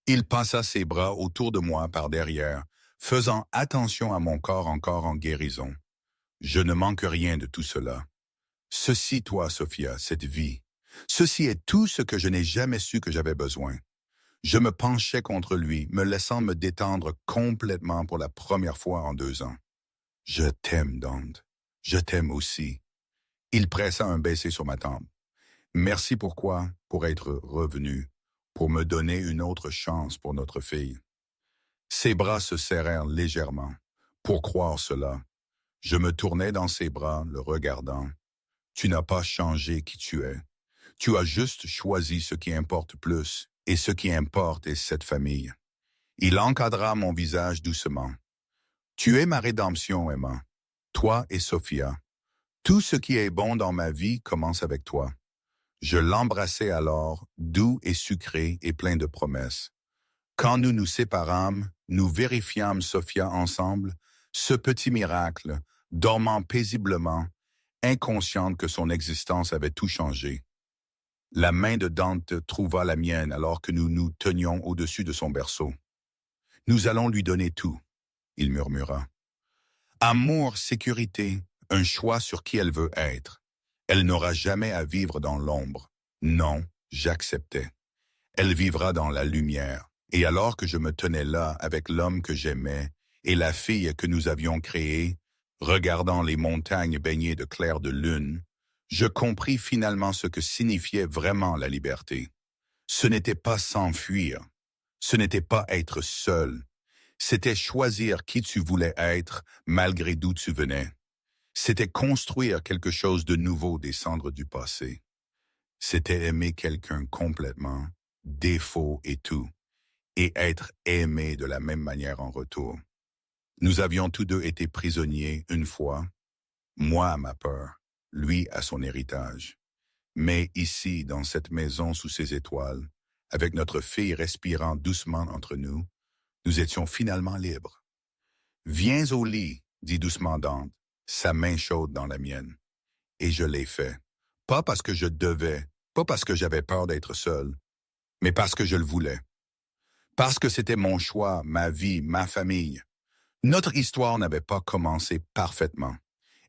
Il passa ses bras autour de moi par derrière, faisant attention à mon corps encore en guérison. Je ne manque rien de tout cela. Ceci, toi, Sophia, cette vie. Ceci est tout ce que je n'ai jamais su que j'avais besoin. Je me penchai contre lui, me laissant me détendre complètement pour la première fois en 2 ans. Je t'aime, Dante. Je t'aime aussi. Il pressa un baiser sur ma tempe. Merci pourquoi, pour être revenu, pour me donner une autre chance pour notre fille. Ses bras se serrèrent légèrement. Pour croire cela, Je me tournai dans ses bras, le regardant. Tu n'as pas changé qui tu es. Tu as juste choisi ce qui importe plus, et ce qui importe est cette famille. Il encadra mon visage doucement. Tu es ma rédemption, Emma. Toi et Sophia. Tout ce qui est bon dans ma vie commence avec toi. Je l'embrassai alors, doux et sucré et plein de promesses. Quand nous nous séparâmes, nous vérifiâmes Sophia ensemble, ce petit miracle, dormant paisiblement, inconsciente que son existence avait tout changé. La main de Dante trouva la mienne alors que nous nous tenions au-dessus de son berceau. « Nous allons lui donner tout », il murmura. « Amour, sécurité, un choix sur qui elle veut être. Elle n'aura jamais à vivre dans l'ombre. Non, j'acceptais. Elle vivra dans la lumière. Et alors que je me tenais là avec l'homme que j'aimais et la fille que nous avions créée, regardant les montagnes baignées de clair de lune, je compris finalement ce que signifiait vraiment la liberté. Ce n'était pas s'enfuir, ce n'était pas être seul, c'était choisir qui tu voulais être malgré d'où tu venais. C'était construire quelque chose de nouveau des cendres du passé. C'était aimer quelqu'un complètement, défaut et tout, et être aimé de la même manière en retour. Nous avions tous deux été prisonniers une fois, moi à ma peur, lui à son héritage. Mais ici, dans cette maison sous ces étoiles, avec notre fille respirant doucement entre nous, nous étions finalement libres. « Viens au lit », dit doucement Dante, sa main chaude dans la mienne. Et je l'ai fait. Pas parce que je devais, pas parce que j'avais peur d'être seul, mais parce que je le voulais. Parce que c'était mon choix, ma vie, ma famille. Notre histoire n'avait pas commencé parfaitement.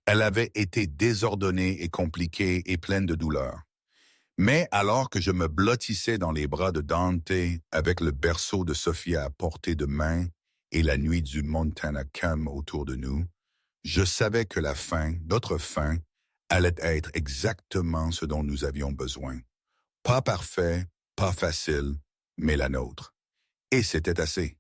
Elle avait été désordonnée et compliquée et pleine de douleur. Mais alors que je me blottissais dans les bras de Dante avec le berceau de Sophia à portée de main et la nuit du Montana calme autour de nous, je savais que la fin, notre fin, allait être exactement ce dont nous avions besoin. Pas parfait, pas facile, mais la nôtre. Et c'était assez.